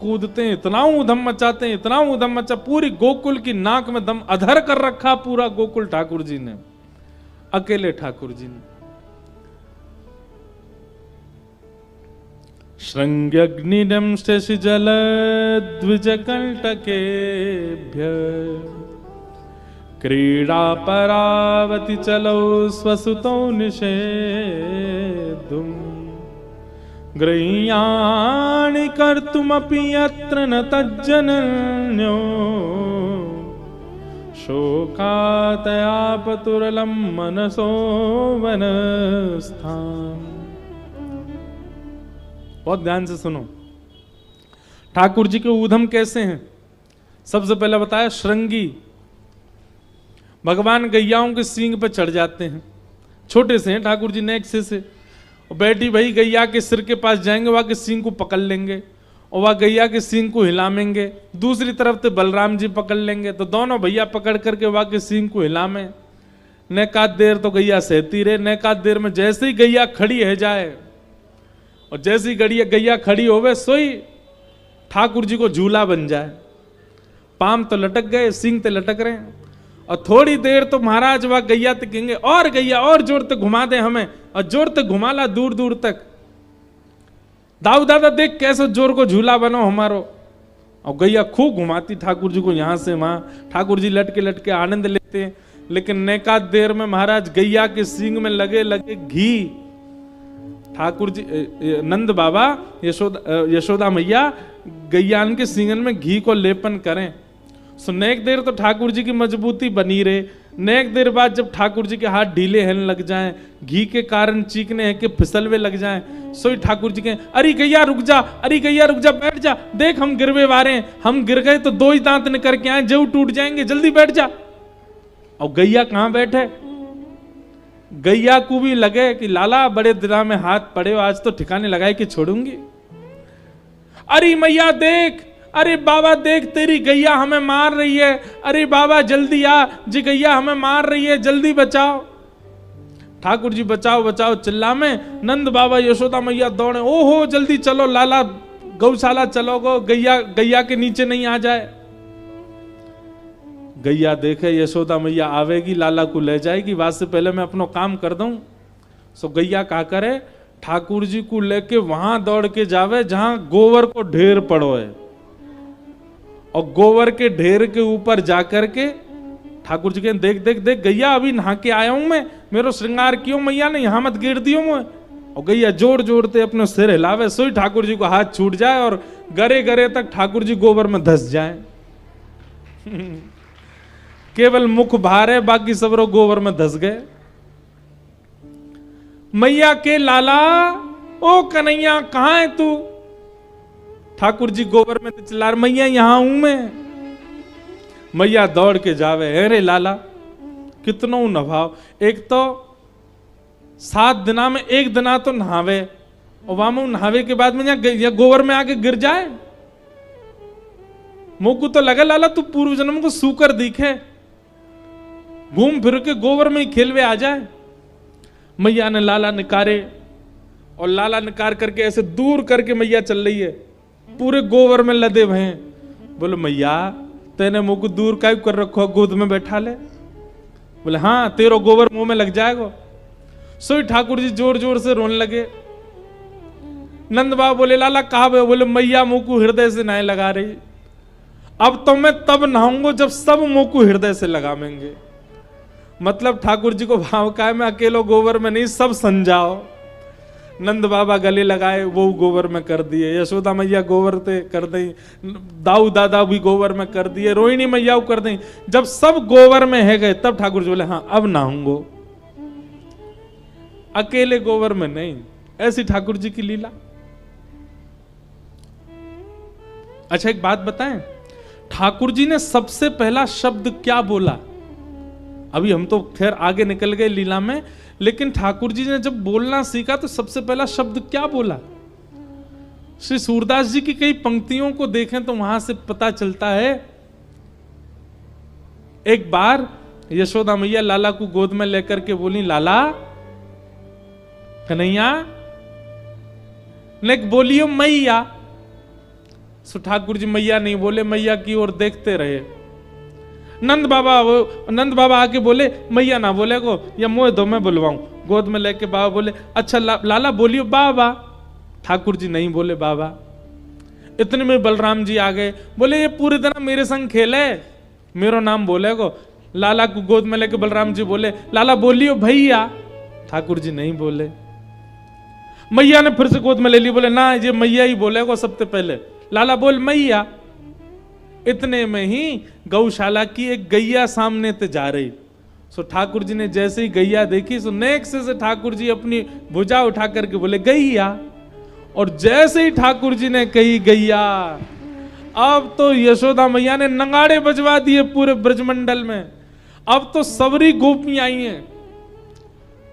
कूदते हैं, इतना ऊधम मचाते हैं, इतना ऊधम मचा, पूरी गोकुल की नाक में दम अधर कर रखा पूरा गोकुल ठाकुर जी ने, अकेले ठाकुर जी ने। श्रृंग्यग्निदं शशिजल द्विजकंटकेभ्य क्रीड़ा परावति चलो स्वसुतौ निषेधुम गृह्याणि कर्तुमपि यत्र न तज्जनन्यो शोकातयापतुरलं मनसो वनस्थान। बहुत ध्यान से सुनो, ठाकुर जी के ऊधम कैसे हैं। सबसे पहले बताया श्रृंगी, भगवान गैयाओं के सींग पे चढ़ जाते हैं, छोटे से हैं ठाकुर जी, नेक से बैठी भाई गैया के सिर के पास जाएंगे, वहां के सींग को पकड़ लेंगे और वह गैया के सींग को हिलामेंगे, दूसरी तरफ से बलराम जी पकड़ लेंगे, तो दोनों भैया पकड़ करके वहां के सींग को हिलामें। नेकात देर तो गैया सहती रहे, नेकात देर में जैसे ही गैया खड़ी है जाए और जैसी गैया खड़ी होवे सोई ठाकुर जी को झूला बन जाए। पाम तो लटक गए, सींग तो लटक रहे हैं, और थोड़ी देर तो महाराज वह गैया तकेंगे, और गैया और जोर तक घुमा दे हमें, और जोर तक घुमाला दूर दूर तक। दाऊ दादा देख कैसे जोर को झूला बनो हमारो, और गैया खूब घुमाती ठाकुर जी को यहां से वहां, ठाकुर जी लटके लटके आनंद लेते हैं। लेकिन नेकात देर में महाराज गैया के सींग में लगे लगे घी, ठाकुर जी नंद बाबा यशोदा मैया गैयान के सींगन में घी को लेपन करें। सो नेक देर तो ठाकुर जी की मजबूती बनी रहे, नेक देर बाद जब ठाकुर जी के हाथ ढीले होने लग जाएं, घी के कारण चीखने हैं कि फिसलवे लग जाएं, सोई ठाकुर जी के अरे गैया रुक जा, अरे गैया रुक जा, बैठ जा, देख हम गिरवे वारे हैं, हम गिर गए तो 2 ही दांत निकल के आए, जब टूट जाएंगे, जल्दी बैठ जा। और गैया कहां बैठे, गैया को भी लगे कि लाला बड़े दिना में हाथ पड़े, आज तो ठिकाने लगाए कि छोड़ूंगी। अरे मैया देख, अरे बाबा देख तेरी गैया हमें मार रही है, अरे बाबा जल्दी आ जी, गैया हमें मार रही है, जल्दी बचाओ। ठाकुर जी बचाओ बचाओ चिल्ला में, नंद बाबा यशोदा मैया दौड़े, ओहो जल्दी चलो लाला, गौशाला चलो गो, गैया के नीचे नहीं आ जाए। गैया देखे यशोदा मैया आवेगी, लाला को ले जाएगी, बाद से पहले मैं अपना काम कर दूं। सो गैया क्या करे, ठाकुर जी को लेके वहां दौड़ के जावे जहां गोबर को ढेर पड़ो है, और गोबर के ढेर के ऊपर जाकर के ठाकुर जी के देख देख देख गैया अभी नहा के आया हूं मैं, मेरो श्रृंगार क्यों मैया ने यहां मत गिर दियो मैं। और गैया जोड़ जोड़ते अपने सिर हिलावे, सोई ठाकुर जी को हाथ छूट जाए और गरे गरे तक ठाकुर जी गोबर में धस जाए। केवल मुख बाहर है, बाकी सब लोग गोबर में धस गए। मैया के लाला, ओ कन्हैया कहां है तू। ठाकुर जी गोबर में चिल्ला, मैया यहां हूं मैं। मैया दौड़ के जावे, अरे लाला कितनो नभाव, एक तो 7 दिना में 1 दिना तो नहावे, और वहां नहावे के बाद में या गोबर में आके गिर जाए। मुझको तो लगा लाला तू पूर्व जन्म को सूकर दिखे, घूम फिर के गोबर में ही खेलवे आ जाए। मैया ने लाला निकारे, और लाला निकार करके ऐसे दूर करके मैया चल रही है, पूरे गोबर में लदे हुए हैं। बोले मैया तेने मुंह को दूर का कर रखो, गोद में बैठा ले। बोले हाँ तेरो गोबर मुंह में लग जाएगा। सोई ठाकुर जी जोर जोर से रोने लगे। नंद बाबा बोले लाला कहा, बोले मैया मुंह को हृदय से नहीं लगा रही, अब तो मैं तब नहाऊंगा जब सब मुंह को हृदय से लगावेंगे। मतलब ठाकुर जी को भाव का है, मैं अकेलो गोबर में नहीं, सब संजाओ। नंद बाबा गले लगाए, वो गोबर में कर दिए, यशोदा मैया गोबर ते कर दी, दाऊ दादा भी गोबर में कर दिए, रोहिणी मैया कर दी। जब सब गोबर में है गए तब ठाकुर जी बोले हाँ अब नहाऊंगो, अकेले गोबर में नहीं। ऐसी ठाकुर जी की लीला। अच्छा एक बात बताएं, ठाकुर जी ने सबसे पहला शब्द क्या बोला। अभी हम तो खैर आगे निकल गए लीला में, लेकिन ठाकुर जी ने जब बोलना सीखा तो सबसे पहला शब्द क्या बोला। श्री सूरदास जी की कई पंक्तियों को देखें तो वहां से पता चलता है। एक बार यशोदा मैया लाला को गोद में लेकर के बोली, लाला कन्हैया ने बोलियो मैया। सो ठाकुर जी मैया नहीं बोले, मैया की ओर देखते रहे। नंद बाबा आके बोले मैया ना बोले को, या मोह दो मैं बुलवाऊं। गोद में लेके बाबा बोले अच्छा लाला बोलियो बाबा। ठाकुर जी नहीं बोले बाबा। इतने में बलराम जी आ गए, बोले ये पूरे दिन मेरे संग खेले, मेरो नाम बोले को। लाला को गोद में लेके बलराम जी बोले लाला बोलियो भैया। ठाकुर जी नहीं बोले। मैया ने फिर से गोद में ले ली, बोले ना ये मैया ही बोले को सबसे पहले, लाला बोल मैया। इतने में ही गौशाला की एक गैया सामने से जा रही। सो ठाकुर जी ने जैसे ही गैया देखी, सो नेक्स्ट से ठाकुर जी अपनी भुजा उठा करके बोले गैया। और जैसे ही ठाकुर जी ने कही गैया, अब तो यशोदा मैया ने नगाड़े बजवा दिए पूरे ब्रजमंडल में। अब तो सबरी गोपियां आई हैं।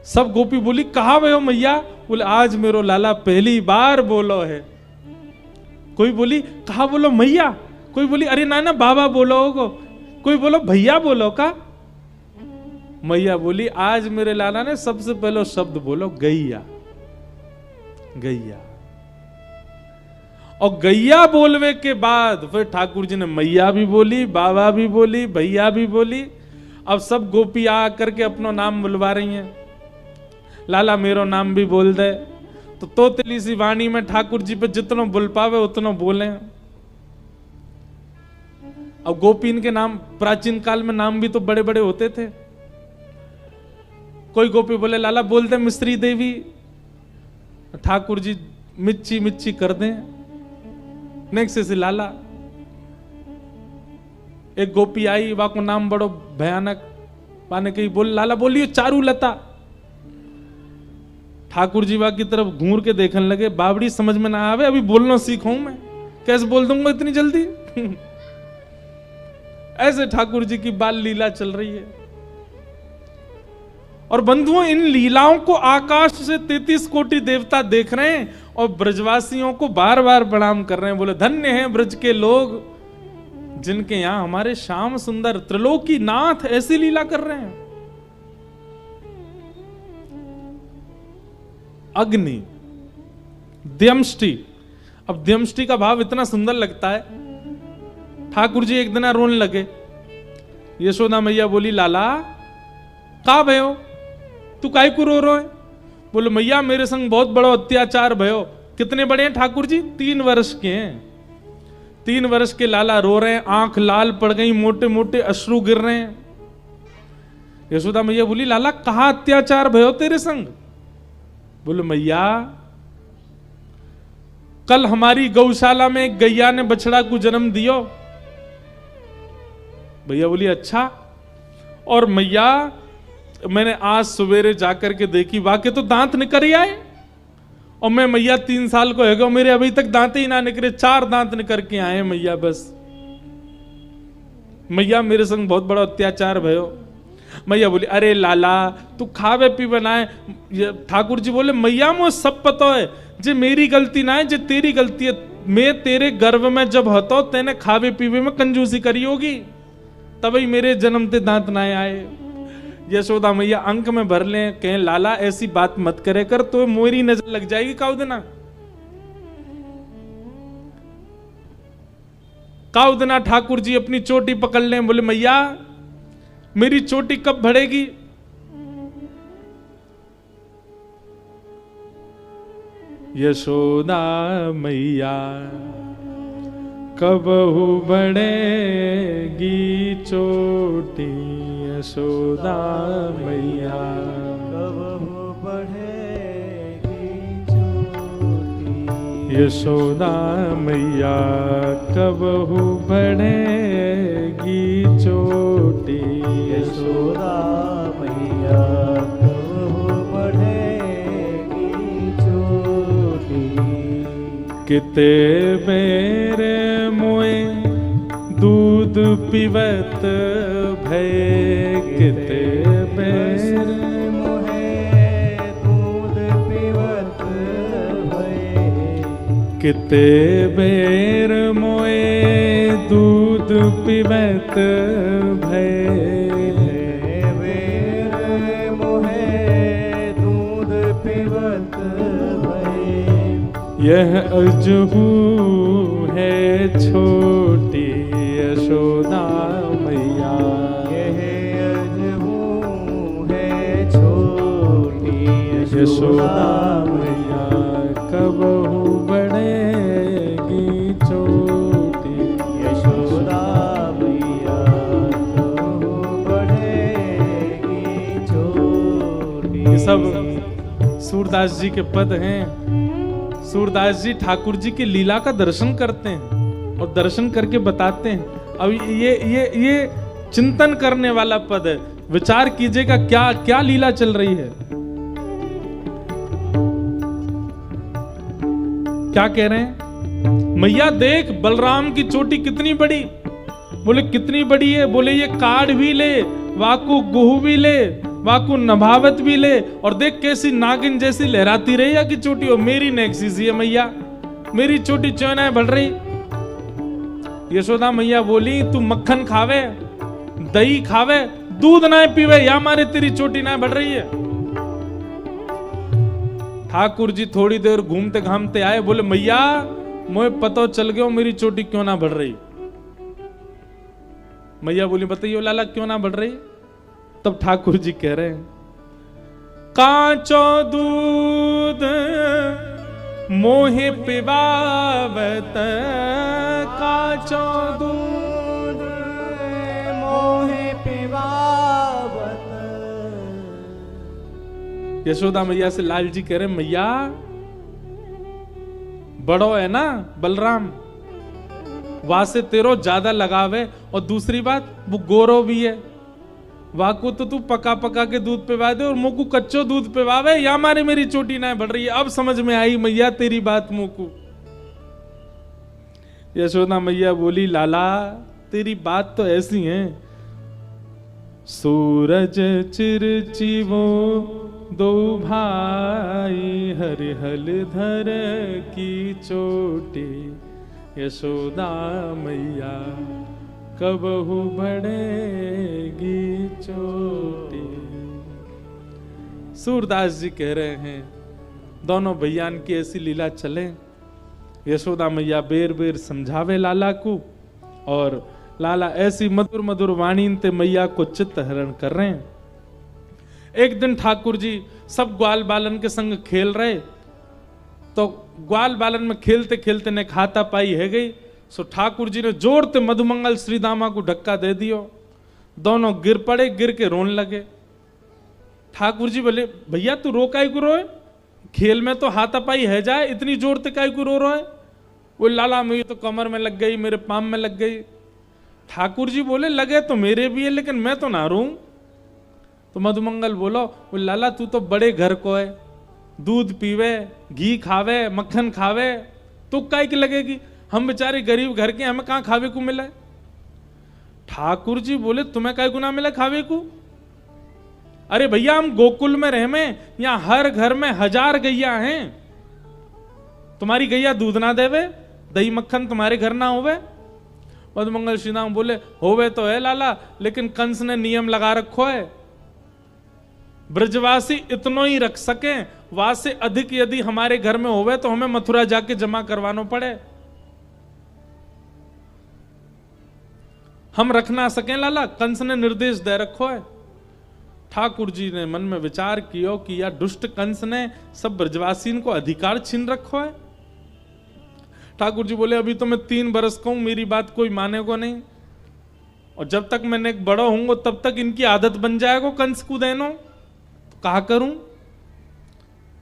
सब गोपी बोली कहा भय हो मैया? बोले आज मेरो लाला पहली बार बोलो है। कोई बोली कहा बोलो मैया, कोई बोली अरे ना बाबा बोलो को, कोई बोलो भैया बोलो का। मैया बोली आज मेरे लाला ने सबसे पहले शब्द बोलो गैया। गैया। और गैया बोलवे के बाद फिर ठाकुर जी ने मैया भी बोली, बाबा भी बोली, भैया भी बोली। अब सब गोपी आ करके अपना नाम बुलवा रही हैं। लाला मेरो नाम भी बोल दे। तो तोतली सी वाणी में ठाकुर जी पे जितना बोल पावे उतना बोले। अब गोपीन के नाम प्राचीन काल में नाम भी तो बड़े बड़े होते थे। कोई गोपी बोले लाला बोल दे मिश्री देवी। ठाकुर जी मिच्ची मिच्ची कर दें। नेक्स्ट से लाला। एक गोपी आई, वहां को नाम बड़ो भयानक, पाने कही बोल लाला बोलियो चारुलता। ठाकुर जी वहां की तरफ घूर के देखने लगे, बावड़ी समझ में ना आवे, अभी बोलना सीखूं मैं, कैसे बोल दूंगा इतनी जल्दी। ऐसे ठाकुर जी की बाल लीला चल रही है। और बंधुओं इन लीलाओं को आकाश से 33 कोटि देवता देख रहे हैं और ब्रजवासियों को बार बार प्रणाम कर रहे हैं। बोले धन्य हैं ब्रज के लोग जिनके यहां हमारे श्याम सुंदर त्रिलोकी नाथ ऐसी लीला कर रहे हैं। अग्नि, द्यमष्टि। अब द्यमष्टि का भाव इतना सुंदर लगता है। ठाकुर जी एक दिन रोने लगे। यशोदा मैया बोली लाला का भयो, तू काय को रो है? बोले मैया मेरे संग बहुत बड़ा अत्याचार भयो। कितने बड़े हैं ठाकुर जी? 3 वर्ष के हैं। 3 वर्ष के लाला रो रहे हैं, आंख लाल पड़ गई, मोटे मोटे अश्रु गिर रहे हैं। यशोदा मैया बोली लाला कहा अत्याचार भयो तेरे संग? बोले मैया कल हमारी गौशाला में एक गैया ने बछड़ा को जन्म दियो। भैया बोली अच्छा। और मैया मैंने आज सवेरे जाकर के देखी, वाके तो दांत निकल ही आए। और मैं मैया 3 साल को है, मेरे अभी तक दांत ही ना निकले, 4 दांत निकल के आए मैया। बस मैया मेरे संग बहुत बड़ा अत्याचार भयो। मैया बोली अरे लाला तू खावे पी बनाए। ठाकुर जी बोले मैया मुझे सब पता है, जे मेरी गलती ना है, जे तेरी गलती है। मैं तेरे गर्भ में जब हतो तेने खावे पीवे में कंजूसी करी होगी, तभी मेरे जन्मते दांत ना आए। यशोदा मैया अंक में भर ले, कहें लाला ऐसी बात मत करे कर, तो मोरी नजर लग जाएगी काउदना। काउदना ठाकुर जी अपनी चोटी पकड़ ले, बोले मैया मेरी चोटी कब बढ़ेगी? यशोदा मैया कबहू बढ़ेगी चोटी, यशोदा मैया कबहू बढ़ेगी चोटी। यशोदा मैया कबहू बढ़ेगी चोटी, यशोदा मैया कबहू बढ़ेगी चोटी। किते मेरे मोए दूध पिबत भय, किते मेरे मोहे दूध पिबत भय। किते बेर मोए दूध पिबत भय। बेर मोहे दूध पिबत भय। यह अजहू है छोटी यशोदा मैया, यह अजहू है छोटी यशोदा मैया कबहू बढ़ेगी छोटी यशोदा मैया कबहू बढ़ेगी छोटी। ये सब सूरदास जी के पद हैं। सूरदास जी ठाकुर जी की लीला का दर्शन करते हैं और दर्शन करके बताते हैं। अब ये चिंतन करने वाला पद है। विचार कीजिएगा क्या क्या लीला चल रही है। क्या कह रहे हैं? मैया देख बलराम की चोटी कितनी बड़ी। बोले कितनी बड़ी है? बोले ये काढ़ भी ले, वाकु गुह भी ले, वाकु नभावत भी ले, और देख कैसी नागिन जैसी लहराती रही है कि चोटी। और मेरी नेक्सी सी है मैया, मेरी चोटी चौना है बढ़ रही। यशोदा मैया बोली तू मक्खन खावे, दही खावे, दूध ना पीवे, या मारे तेरी चोटी ना बढ़ रही है। ठाकुर जी थोड़ी देर घूमते घामते आए। बोले मैया मुझे पता चल गया मेरी चोटी क्यों ना बढ़ रही। मैया बोली बताइए लाला क्यों ना बढ़ रही। तब ठाकुर जी कह रहे हैं कांचो दूध मोहे पिबावत, कांचो दूध मोहे पिबावत। यशोदा मैया से लाल जी कह रहे मैया बड़ो है ना बलराम, वहां से तेरो ज्यादा लगाव है, और दूसरी बात वो गोरो भी है। वाको तो तू पका पका के दूध पिवा दे और मुकू कच्चो दूध पिवावे, या मारे मेरी चोटी ना बढ़ रही है। अब समझ में आई मैया तेरी बात मुकू। यशोदा मैया बोली लाला तेरी बात तो ऐसी है, सूरज चिरचिवो दो भाई, हरिहल धर की चोटी, यशोदा मैया कबहू बढ़ेगी चोटी। सूरदास जी कह रहे हैं दोनों भैयान की ऐसी लीला चले। यशोदा मैया बेर बेर समझावे लाला को, और लाला ऐसी मधुर मधुर वाणी ते मैया को चित्त हरण कर रहे हैं। एक दिन ठाकुर जी सब ग्वाल बालन के संग खेल रहे, तो ग्वाल बालन में खेलते खेलते ने खाता पाई है गई। सो ठाकुर जी ने जोर से मधुमंगल श्री दामा को धक्का दे दियो। दोनों गिर पड़े, गिर के रोने लगे। ठाकुर जी बोले भैया तू रो काई को रोए, खेल में तो हाथापाई है जाए, इतनी जोर से काई को रो रहे। वो लाला मेरी तो कमर में लग गई, मेरे पाम में लग गई। ठाकुर जी बोले लगे तो मेरे भी है, लेकिन मैं तो ना रू। तो मधुमंगल बोलो वो लाला तू तो बड़े घर को है, दूध पीवे, घी खावे, मक्खन खावे, तो काई की लगेगी। हम बेचारे गरीब घर के, हमें कहां खावे को मिला। ठाकुर जी बोले तुम्हें काई को ना मिला खावे को। अरे भैया हम गोकुल में रह में, यहां हर घर में 1000 गैया हैं, तुम्हारी गैया दूध ना देवे, दही मक्खन तुम्हारे घर ना होवे। मधुमंगल श्री दाम बोले होवे तो है लाला, लेकिन कंस ने नियम लगा रखो है, ब्रजवासी इतनो ही रख सके, वहां से अधिक यदि हमारे घर में होवे तो हमें मथुरा जाके जमा करवानो पड़े। हम रख ना सके लाला, कंस ने निर्देश दे रखो है। ठाकुर जी ने मन में विचार किया कि या दुष्ट कंस ने सब ब्रजवासी को अधिकार छीन रखो है। ठाकुर जी बोले अभी तो मैं 3 बरस का हूं, मेरी बात कोई माने को नहीं, और जब तक मैंने एक बड़ा होऊंगा तब तक इनकी आदत बन जाएगा कंस को देनो, तो कहा करूं।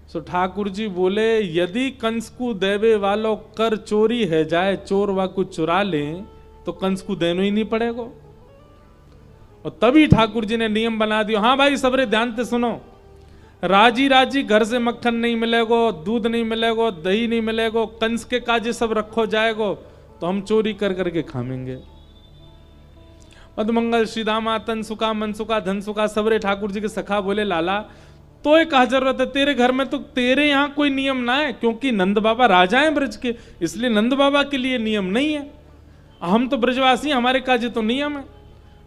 सो ठाकुर जी बोले यदि कंस को देवे वालों कर चोरी है जाए, चोर वा को चुरा ले, तो कंस को देनो ही नहीं पड़ेगा। और तभी ठाकुर जी ने नियम बना दिया, हाँ भाई सबरे ध्यान से सुनो, राजी राजी घर से मक्खन नहीं मिलेगो, दूध नहीं मिलेगो, दही नहीं मिलेगो, कंस के काजे सब रखो जाएगो, तो हम चोरी कर करके खामेंगे। मधुमंगल श्रीदामा तनसुका मनसुका धनसुका सबरे ठाकुर जी के सखा बोले लाला तो एक कहा जरूरत है, तेरे घर में तो तेरे यहाँ कोई नियम ना है, क्योंकि नंद बाबा राजा हैं ब्रज के, इसलिए नंद बाबा के लिए नियम नहीं है, हम तो ब्रजवासी, हमारे काजे तो नियम है।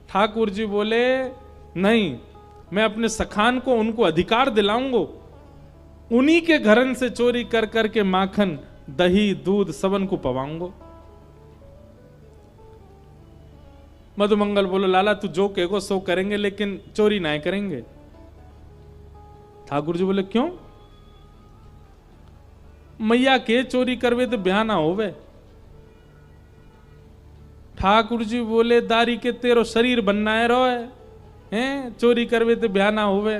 ठाकुर जी बोले नहीं, मैं अपने सखान को उनको अधिकार दिलाऊंगा, उन्हीं के घरन से चोरी कर करके माखन दही दूध सबन को पवाऊंगा। मधुमंगल बोलो लाला तू जो कहेगो सो करेंगे लेकिन चोरी ना करेंगे। ठाकुर जी बोले क्यों? मैया के चोरी करवे तो ब्याह ना होवे। ठाकुर जी बोले दारी के तेरो शरीर बनना है रो है चोरी करवे तो ब्याह ना होवे।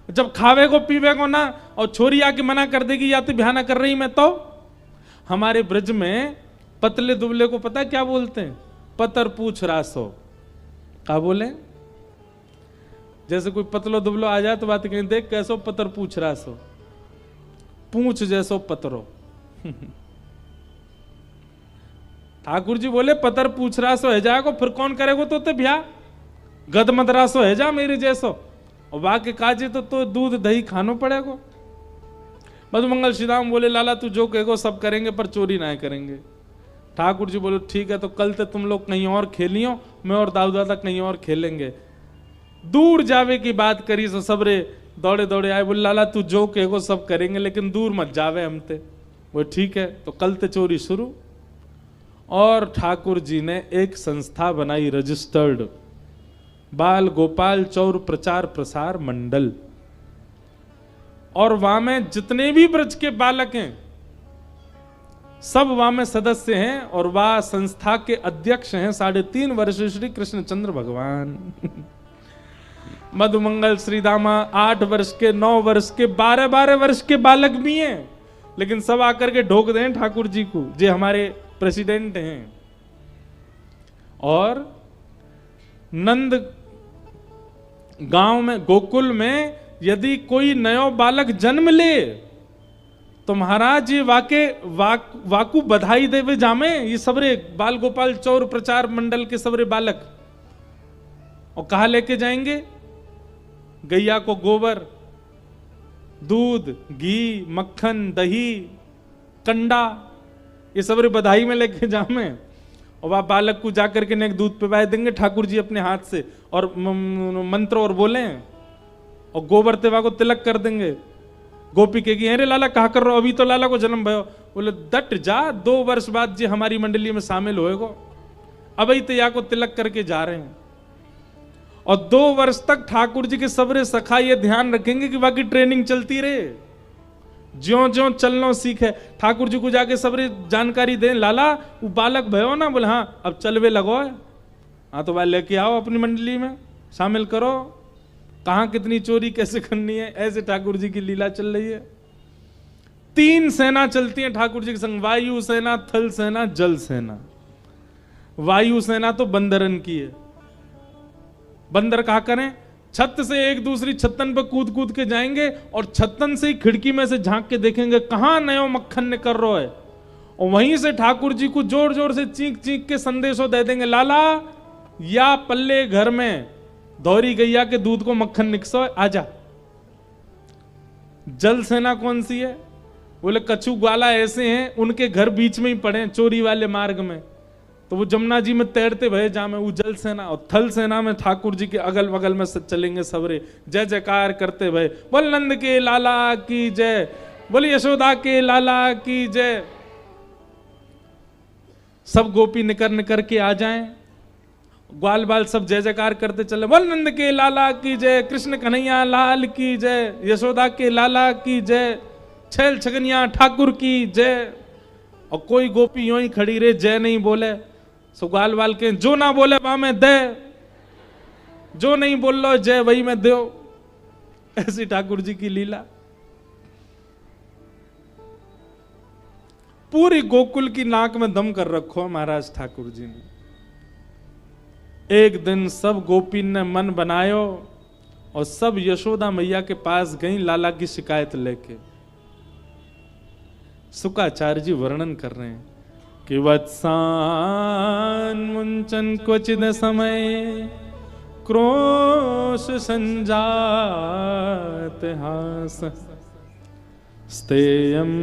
जब खावे को पीवे को ना और छोरी आके मना कर देगी या तो ब्याह ना कर रही मैं तो। हमारे ब्रज में पतले दुबले को पता क्या बोलते हैं? पतर पूछ रासो। क्या बोले? जैसे कोई पतलो दुबलो आ जाए तो बात कहें देख कैसो पतर पूछ रासो, पूछ जैसो पतरो। ठाकुर जी बोले पतर पूछ रासो है जाएगो फिर कौन करेगो तो ब्याह। गद मदरासो है जा मेरे जैसो और बाकी काजे तो दूध दही खानो पड़ेगो। मधुमंगल श्री राम बोले लाला तू जो कहेगो सब करेंगे पर चोरी ना करेंगे। ठाकुर जी बोले ठीक है तो कल से तुम लोग कहीं और खेलियो, मैं और दाऊ दादा कहीं और खेलेंगे। दूर जावे की बात करी तो सबरे दौड़े दौड़े आए, बोले लाला तू जो कहेगो सब करेंगे लेकिन दूर मत जावे हमते। वो ठीक है तो कल ते चोरी शुरू। और ठाकुर जी ने एक संस्था बनाई रजिस्टर्ड बाल गोपाल चौर प्रचार प्रसार मंडल, और वहां में जितने भी ब्रज के बालक हैं सब वहां में सदस्य हैं और वह संस्था के अध्यक्ष हैं 3.5 वर्ष श्री कृष्णचंद्र भगवान। मधुमंगल श्री दामा 8 वर्ष के 9 वर्ष के 12 वर्ष के बालक भी हैं, लेकिन सब आकर के ढोक दें ठाकुर जी को, जे हमारे प्रेसिडेंट हैं। और नंद गांव में गोकुल में यदि कोई नयो बालक जन्म ले तो महाराज ये वाकू बधाई देवे जामे ये सबरे बाल गोपाल चौर प्रचार मंडल के सबरे बालक। और कहा लेके जाएंगे? गैया को गोबर, दूध, घी, मक्खन, दही, कंडा ये सबरे बधाई में लेके जामे। और वह बालक को जाकर के नेक दूध पिवाए देंगे ठाकुर जी अपने हाथ से और मंत्र और बोले और गोबर तेवा को तिलक कर देंगे। गोपी कहेगी अरे लाला कहा कर रहे हो, अभी तो लाला को जन्म भयो। बोले दट जा 2 वर्ष बाद जी हमारी मंडली में शामिल होएगो, अभी तो या को तिलक करके जा रहे हैं। और 2 वर्ष तक ठाकुर जी के सबरे सखा ये ध्यान रखेंगे कि बाकी ट्रेनिंग चलती रहे, ज्यो ज्यो चलना सीखे। ठाकुर जी को जाके सबरे जानकारी दें लाला वो बालक भयो ना, बोले हाँ अब चलवे लगो है, हाँ तो वह लेके आओ अपनी मंडली में शामिल करो, कहां कितनी चोरी कैसे करनी है। ऐसे ठाकुर जी की लीला चल रही है। 3 सेना चलती है ठाकुर जी के संग, वायु सेना, थल सेना, जल सेना। वायु सेना तो बंदरन की है। बंदर कहा करें छत से एक दूसरी छत्तन पर कूद कूद के जाएंगे और छत्तन से ही खिड़की में से झांक के देखेंगे कहां नयो मक्खन निकल रहा है, और वहीं से ठाकुर जी को जोर जोर से चीख चीख के संदेशो दे देंगे लाला या पल्ले घर में दौरी गैया के दूध को मक्खन निकसो आजा। जल सेना कौन सी है? बोले कछु ग्वाला ऐसे हैं उनके घर बीच में ही पड़े चोरी वाले मार्ग में, तो वो जमुना जी में तैरते भये जामे, वो जल सेना। और थल सेना में ठाकुर जी के अगल बगल में चलेंगे सबरे जय जयकार करते भये, बोल नंद के लाला की जय, बोल यशोदा के लाला की जय। सब गोपी निकर निकर के आ जाएं, ग्वाल बाल सब जय जयकार करते चले, बोल नंद के लाला की जय, कृष्ण कन्हैया लाल की जय, यशोदा के लाला की जय, छैल छगनिया ठाकुर की जय। और कोई गोपी यूं ही खड़ी रहे जय नहीं बोले, सो ग्वाल बाल के जो ना बोले वहां में दे, जो नहीं बोल लो जय वही में दो। ऐसी ठाकुर जी की लीला। पूरी गोकुल की नाक में दम कर रखो महाराज ठाकुर जी ने। एक दिन सब गोपी ने मन बनायो और सब यशोदा मैया के पास गई लाला की शिकायत लेके। शुकाचार्य जी वर्णन कर रहे हैं कि वत्सान मुंचन क्वचिद समय क्रोश संजात हास स्तेयं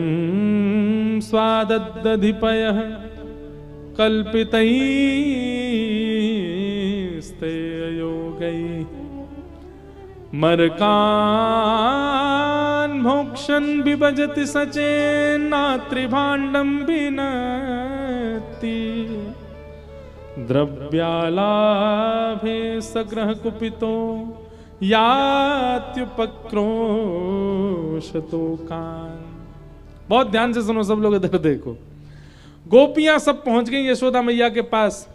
स्वाददधिपयः कल्पितैस्तेयोगैः मरकान् मोक्षन् विभजति सचेन्नात्रिभाण्डं विनति द्रव्यालाभे सग्रह कुपितो यात्युपक्रोशतो कान। बहुत ध्यान से सुनो सब लोग, इधर देखो। गोपियां सब पहुंच गई यशोदा मैया के पास।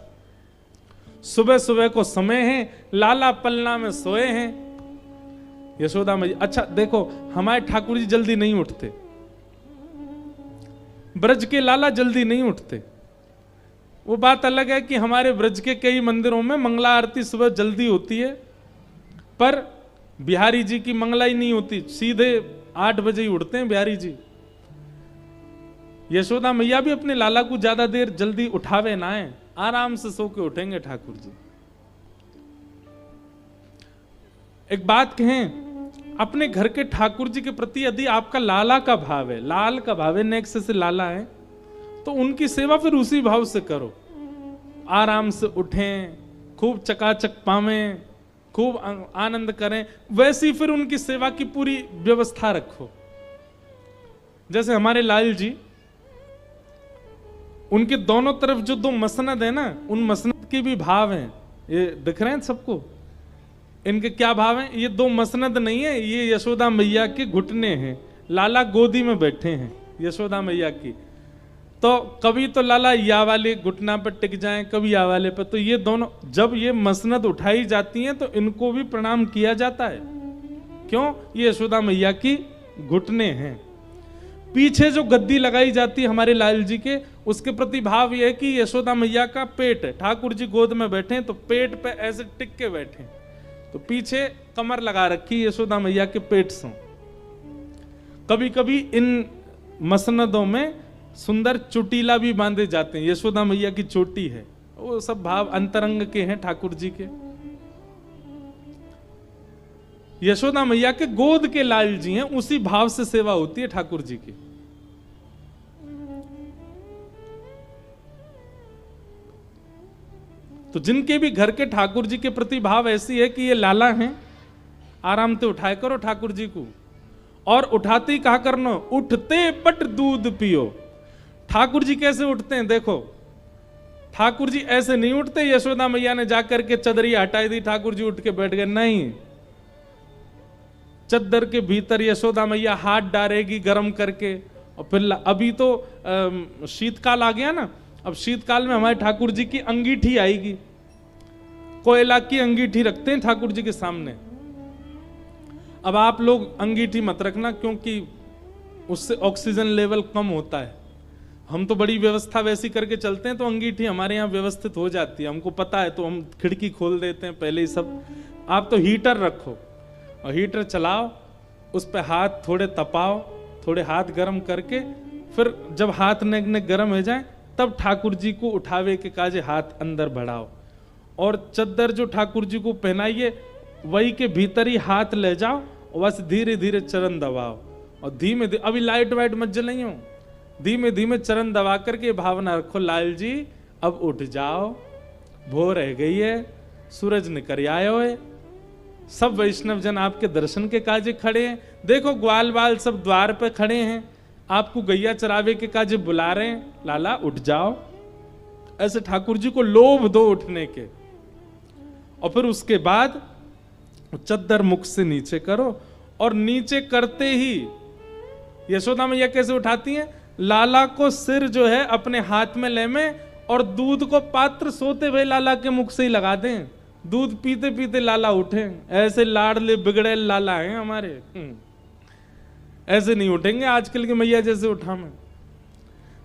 सुबह सुबह को समय है, लाला पलना में सोए हैं। यशोदा मैया, अच्छा देखो हमारे ठाकुर जी जल्दी नहीं उठते, ब्रज के लाला जल्दी नहीं उठते। वो बात अलग है कि हमारे ब्रज के कई मंदिरों में मंगला आरती सुबह जल्दी होती है, पर बिहारी जी की मंगला ही नहीं होती, सीधे 8 बजे ही उठते हैं बिहारी जी। यशोदा मैया भी अपने लाला को ज्यादा देर जल्दी उठावे ना है, आराम से सो के उठेंगे ठाकुर जी। एक बात कहें, अपने घर के ठाकुर जी के प्रति यदि आपका लाला का भाव है, लाल का भाव है, नेक्स्ट से लाला है, तो उनकी सेवा फिर उसी भाव से करो। आराम से उठें, खूब चकाचक पावें, खूब आनंद करें, वैसी फिर उनकी सेवा की पूरी व्यवस्था रखो। जैसे हमारे लाल जी, उनके दोनों तरफ जो 2 मसनद है ना, उन मसनद के भी भाव हैं। ये दिख रहे हैं सबको? इनके क्या भाव हैं? ये 2 मसनद नहीं है, ये यशोदा मैया के घुटने हैं। लाला गोदी में बैठे हैं यशोदा मैया की, तो कभी तो लाला या वाले घुटना पर टिक जाएं, कभी या वाले पर। तो ये दोनों, जब ये मसनद उठाई जाती हैं तो इनको भी प्रणाम किया जाता है। क्यों? ये यशोदा मैया की घुटने हैं। पीछे जो गद्दी लगाई जाती है हमारे लाल जी के, उसके प्रति भाव यह है कि यशोदा मैया का पेट है, ठाकुर जी गोद में बैठे तो पेट पे ऐसे टिक के बैठे, तो पीछे कमर लगा रखी यशोदा मैया के पेट से। कभी कभी इन मसनदों में सुंदर चोटीला भी बांधे जाते हैं, यशोदा मैया की चोटी है। वो सब भाव अंतरंग के हैं ठाकुर जी के। यशोदा मैया के गोद के लाल जी हैं, उसी भाव से सेवा होती है ठाकुर जी की। तो जिनके भी घर के ठाकुर जी के प्रति भाव ऐसी है कि ये लाला हैं, आराम से उठाए करो ठाकुर जी को। और उठाते ही कहा करना, उठते पट दूध पियो। ठाकुर जी कैसे उठते हैं देखो, ठाकुर जी ऐसे नहीं उठते यशोदा मैया ने जाकर के चदरिया हटाई दी ठाकुर जी उठ के बैठ गए, नहीं। चद्दर के भीतर यशोदा मैया हाथ डालेगी गर्म करके, और फिर अभी तो शीतकाल आ गया ना, अब शीतकाल में हमारे ठाकुर जी की अंगीठी आएगी, कोयला की अंगीठी रखते हैं ठाकुर जी के सामने। अब आप लोग अंगीठी मत रखना, क्योंकि उससे ऑक्सीजन लेवल कम होता है। हम तो बड़ी व्यवस्था वैसी करके चलते हैं, तो अंगीठी हमारे यहाँ व्यवस्थित हो जाती है, हमको पता है, तो हम खिड़की खोल देते हैं पहले ही सब। आप तो हीटर रखो और हीटर चलाओ, उस पर हाथ थोड़े तपाओ, थोड़े हाथ गर्म करके, फिर जब हाथ ने गर्म हो जाए तब ठाकुर जी को उठावे के काजे हाथ अंदर बढ़ाओ, और चद्दर जो ठाकुर जी को पहनाइए वही के भीतर ही हाथ ले जाओ, और बस धीरे धीरे चरण दबाओ, और धीमे धीमे, अभी लाइट वाइट मत जलाइयो, धीमे धीमे चरण दबा करके भावना रखो, लाल जी अब उठ जाओ, भोर रह गई है, सूरज निकल आयो है। सब वैष्णव जन आपके दर्शन के काजे खड़े हैं, देखो ग्वाल बाल सब द्वार पे खड़े हैं, आपको गैया चरावे के काजे बुला रहे हैं, लाला उठ जाओ। ऐसे ठाकुर जी को लोभ दो उठने के, और फिर उसके बाद चद्दर मुख से नीचे करो, और नीचे करते ही यशोदा मैया कैसे उठाती हैं, लाला को सिर जो है अपने हाथ में ले में, और दूध को पात्र सोते हुए लाला के मुख से ही लगा दें, दूध पीते पीते लाला उठे। ऐसे लाडले बिगड़े लाला हैं हमारे, ऐसे नहीं उठेंगे आजकल की मैया जैसे उठा में।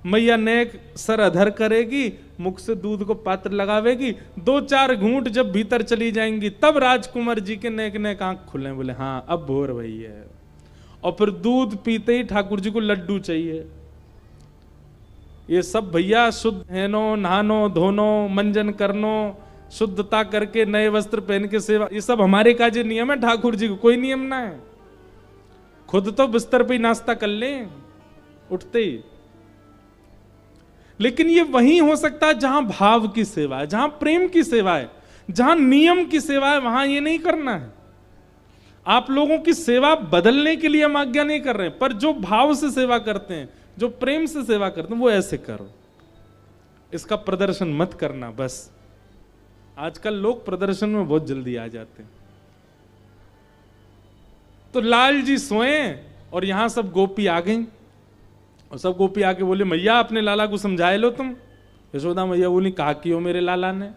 मैया नेक सर अधर करेगी, मुख से दूध को पात्र लगावेगी, 2-4 घूंट जब भीतर चली जाएंगी, तब राजकुमार जी के नेक नेक आंख खुले, बोले हाँ अब भोर भई है। और फिर दूध पीते ही ठाकुर जी को लड्डू चाहिए। ये सब भैया शुद्ध हैनो, नहानो धोनो, मंजन करनो, शुद्धता करके नए वस्त्र पहन के सेवा, ये सब हमारे काजे नियम है, ठाकुर जी को कोई नियम ना है। खुद तो बिस्तर पे ही नाश्ता कर लें उठते ही। लेकिन ये वहीं हो सकता है जहां भाव की सेवा है, जहां प्रेम की सेवा है, जहां नियम की सेवा है, वहां ये नहीं करना है। आप लोगों की सेवा बदलने के लिए हम आज्ञा नहीं कर रहे हैं, पर जो भाव से सेवा करते हैं, जो प्रेम से सेवा करते हैं, वो ऐसे करो। इसका प्रदर्शन मत करना बस। आजकल लोग प्रदर्शन में बहुत जल्दी आ जाते हैं। तो लाल जी सोए और यहां सब गोपी आ गई और सब गोपी आके बोले मैया अपने लाला को समझाए लो तुम। यशोदा मैया बोली कहा कियो मेरे लाला ने।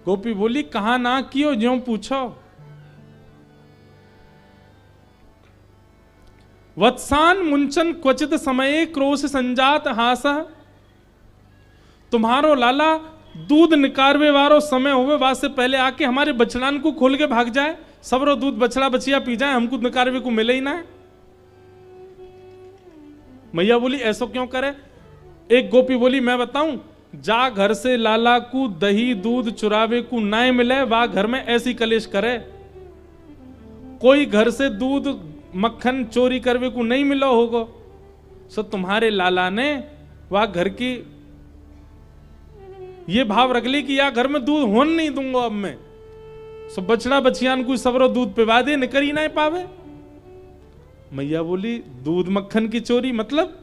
गोपी बोली कहा ना कियो ज्यों पूछो। वत्सान मुंचन क्वचित समय क्रोश संजात हास। तुम्हारो लाला दूध निकारवे वारो समय होवे वासे पहले आके हमारे बछड़ान को खोल के भाग जाए, सबरो दूध बछड़ा बचिया पी जाए, हमको निकारवे को मिले ही ना है। मैया बोली ऐसा क्यों करे। एक गोपी बोली मैं बताऊं, जा घर से लाला को दही दूध चुरावे को ना मिले वा घर में ऐसी कलेश करे। कोई घर से दूध मक्खन चोरी करवे को नहीं मिला होगा, सो तुम्हारे लाला ने वह घर की ये भाव रख ली कि या घर में दूध होन नहीं दूंगा अब मैं, सो बछड़ा बछियान को सबरो दूध पिवा दे, निकर ही ना पावे। मैया बोली दूध मक्खन की चोरी मतलब।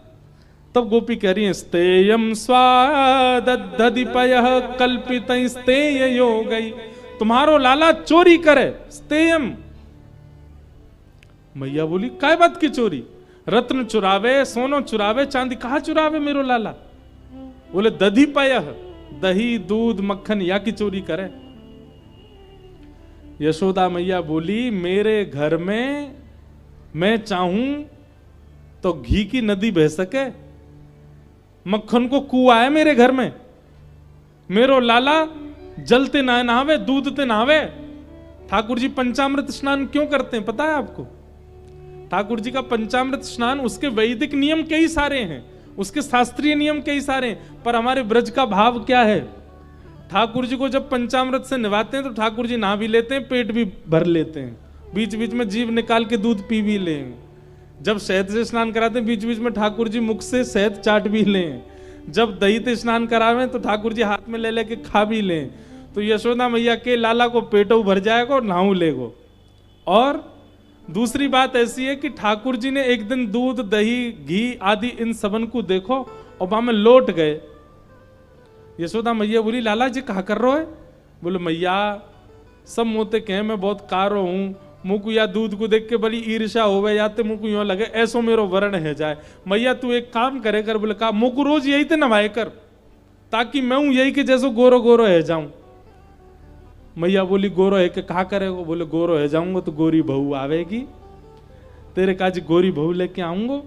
तब गोपी कह रही है स्तेयम स्वादधिपयः कल्पित स्तेय योगई। तुम्हारो लाला चोरी करे स्तेयम। मैया बोली काय बात की चोरी। रत्न चुरावे, सोनो चुरावे, चांदी कहा चुरावे मेरो लाला। बोले दधिपयः दही दूध मक्खन या की चोरी करे। यशोदा मैया बोली मेरे घर में मैं चाहूं तो घी की नदी बह सके, मक्खन को कुआं है मेरे घर में। मेरो लाला जलते ना नहावे, दूध ते नहावे। ठाकुर जी पंचामृत स्नान क्यों करते हैं पता है आपको। ठाकुर जी का पंचामृत स्नान उसके वैदिक नियम कई सारे हैं, उसके शास्त्रीय नियम कई सारे हैं, पर हमारे ब्रज का भाव क्या है। ठाकुर जी को जब पंचामृत से नहवाते हैं तो ठाकुर जी नहा भी लेते हैं, पेट भी भर लेते हैं, बीच बीच में जीभ निकाल के दूध पी भी लें। जब शहद से स्नान कराते हैं बीच बीच में ठाकुर जी मुख से शहद चाट भी लें। जब दही से स्नान करावें तो ठाकुर जी हाथ में ले लेके खा भी लें। तो यशोदा मैया के लाला को पेटो भर जाएगा और नहाऊ लेगो। और दूसरी बात ऐसी है कि ठाकुर जी ने एक दिन दूध दही घी आदि इन सबन को देखो और वहां में लौट गए। यशोदा मैया बोली लाला जी कहा कर रहे हो। बोले मैया सब मोते कहे मैं बहुत कारो हूं, मुझको या दूध को देख के बड़ी ईर्ष्या होवे या ते मुझको यूं लगे ऐसो मेरो वर्ण है जाए। मैया तू एक काम करे कर। बोले कहा मुझको रोज यही ते नवाए कर ताकि मैं हूं यही के जैसो गोरो गोरो है जाऊं। मैया बोली गोरो है के कहा करेगा। बोले गोरो है जाऊंगा तो गोरी बहू आवेगी, तेरे काज गोरी बहू लेके आऊंगा।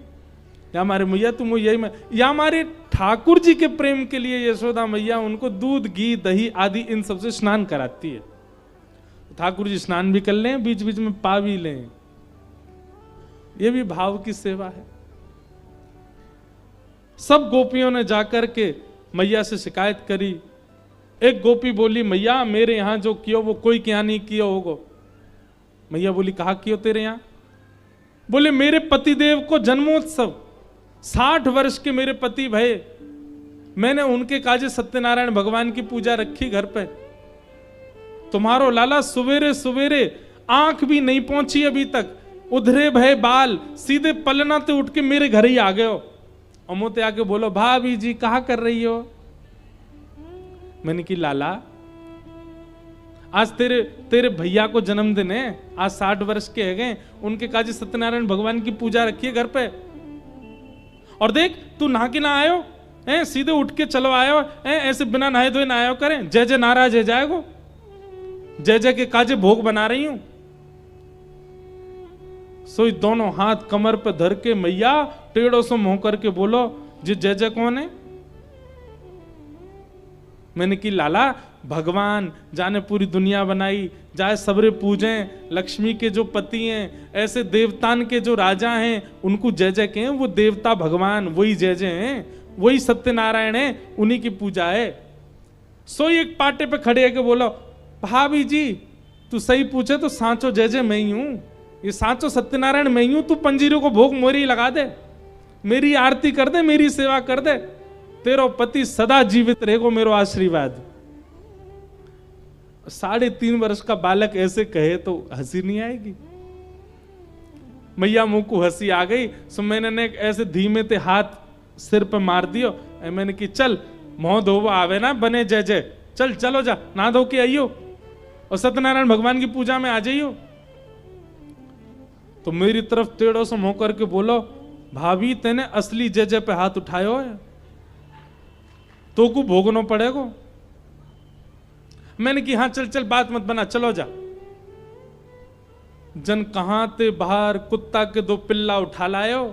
या हमारे मैया तुम यही में या हमारे ठाकुर जी के प्रेम के लिए यशोदा मैया उनको दूध घी दही आदि इन सबसे स्नान कराती है। ठाकुर जी स्नान भी कर लें, बीच बीच में पा भी लें। ये भी भाव की सेवा है। सब गोपियों ने जाकर के मैया से शिकायत करी। एक गोपी बोली मैया मेरे यहां जो कियो वो कोई क्या नहीं किया होगा। मैया बोली कहा कियो तेरे यहां। बोले मेरे पतिदेव को जन्मोत्सव 60 वर्ष के मेरे पति भय, मैंने उनके काजे सत्यनारायण भगवान की पूजा रखी घर पे। तुम्हारो लाला सवेरे सवेरे आंख भी नहीं पहुंची अभी तक, उधरे भय बाल सीधे पलना ते उठ के मेरे घर ही आ गए हो। और मोते आके बोलो भाभी जी कहा कर रही हो। मैंने की लाला आज तेरे भैया को जन्मदिन है, आज 60 वर्ष के है गए, उनके काजी सत्यनारायण भगवान की पूजा रखी है घर पे। और देख तू नहा के ना आयो है, सीधे उठ के चलो आयो है, ऐसे बिना नहाए धोए ना आयो करें। जय जय नाराज है जाएगो, जय जय के काजे भोग बना रही हूं। सोई दोनों हाथ कमर पे धर के मैया टेढ़ों से मुंह करके बोलो जी जय जय कौन है। मैंने की लाला भगवान जाने पूरी दुनिया बनाई, जाए सबरे पूजें, लक्ष्मी के जो पति हैं, ऐसे देवतान के जो राजा हैं उनको जय जय कहें। वो देवता भगवान वही जय जय हैं, वही सत्यनारायण है, उन्हीं की पूजा है। सोई एक पाटे पे खड़े है के बोलो भाभी जी तू सही पूछे तो सांचो जय जय मैं ही हूं, ये सांचो सत्यनारायण मैं ही हूं। तू पंजीरों को भोग मोरी लगा दे, मेरी आरती कर दे, मेरी सेवा कर दे, तेरो पति सदा जीवित रहेगो, मेरो आशीर्वाद। 3.5 वर्ष का बालक ऐसे कहे तो हंसी नहीं आएगी। मैया मुंह को हंसी आ गई। सो मैंने ऐसे धीमे ते हाथ सिर पे मार दियो। मैंने की चल मोह धोवा आवे ना बने जय जय, चल चलो जा, नहा धो के आइयो और सत्यनारायण भगवान की पूजा में आ जाइयो। तो मेरी तरफ टेढ़ो से मुंह करके बोलो, भाभी तेने असली जय जय पे हाथ उठायो है, तो को भोगना पड़ेगा। मैंने कि हाँ चल चल बात मत बना, चलो जा। जन कहां ते बाहर कुत्ता के 2 पिल्ला उठा लायो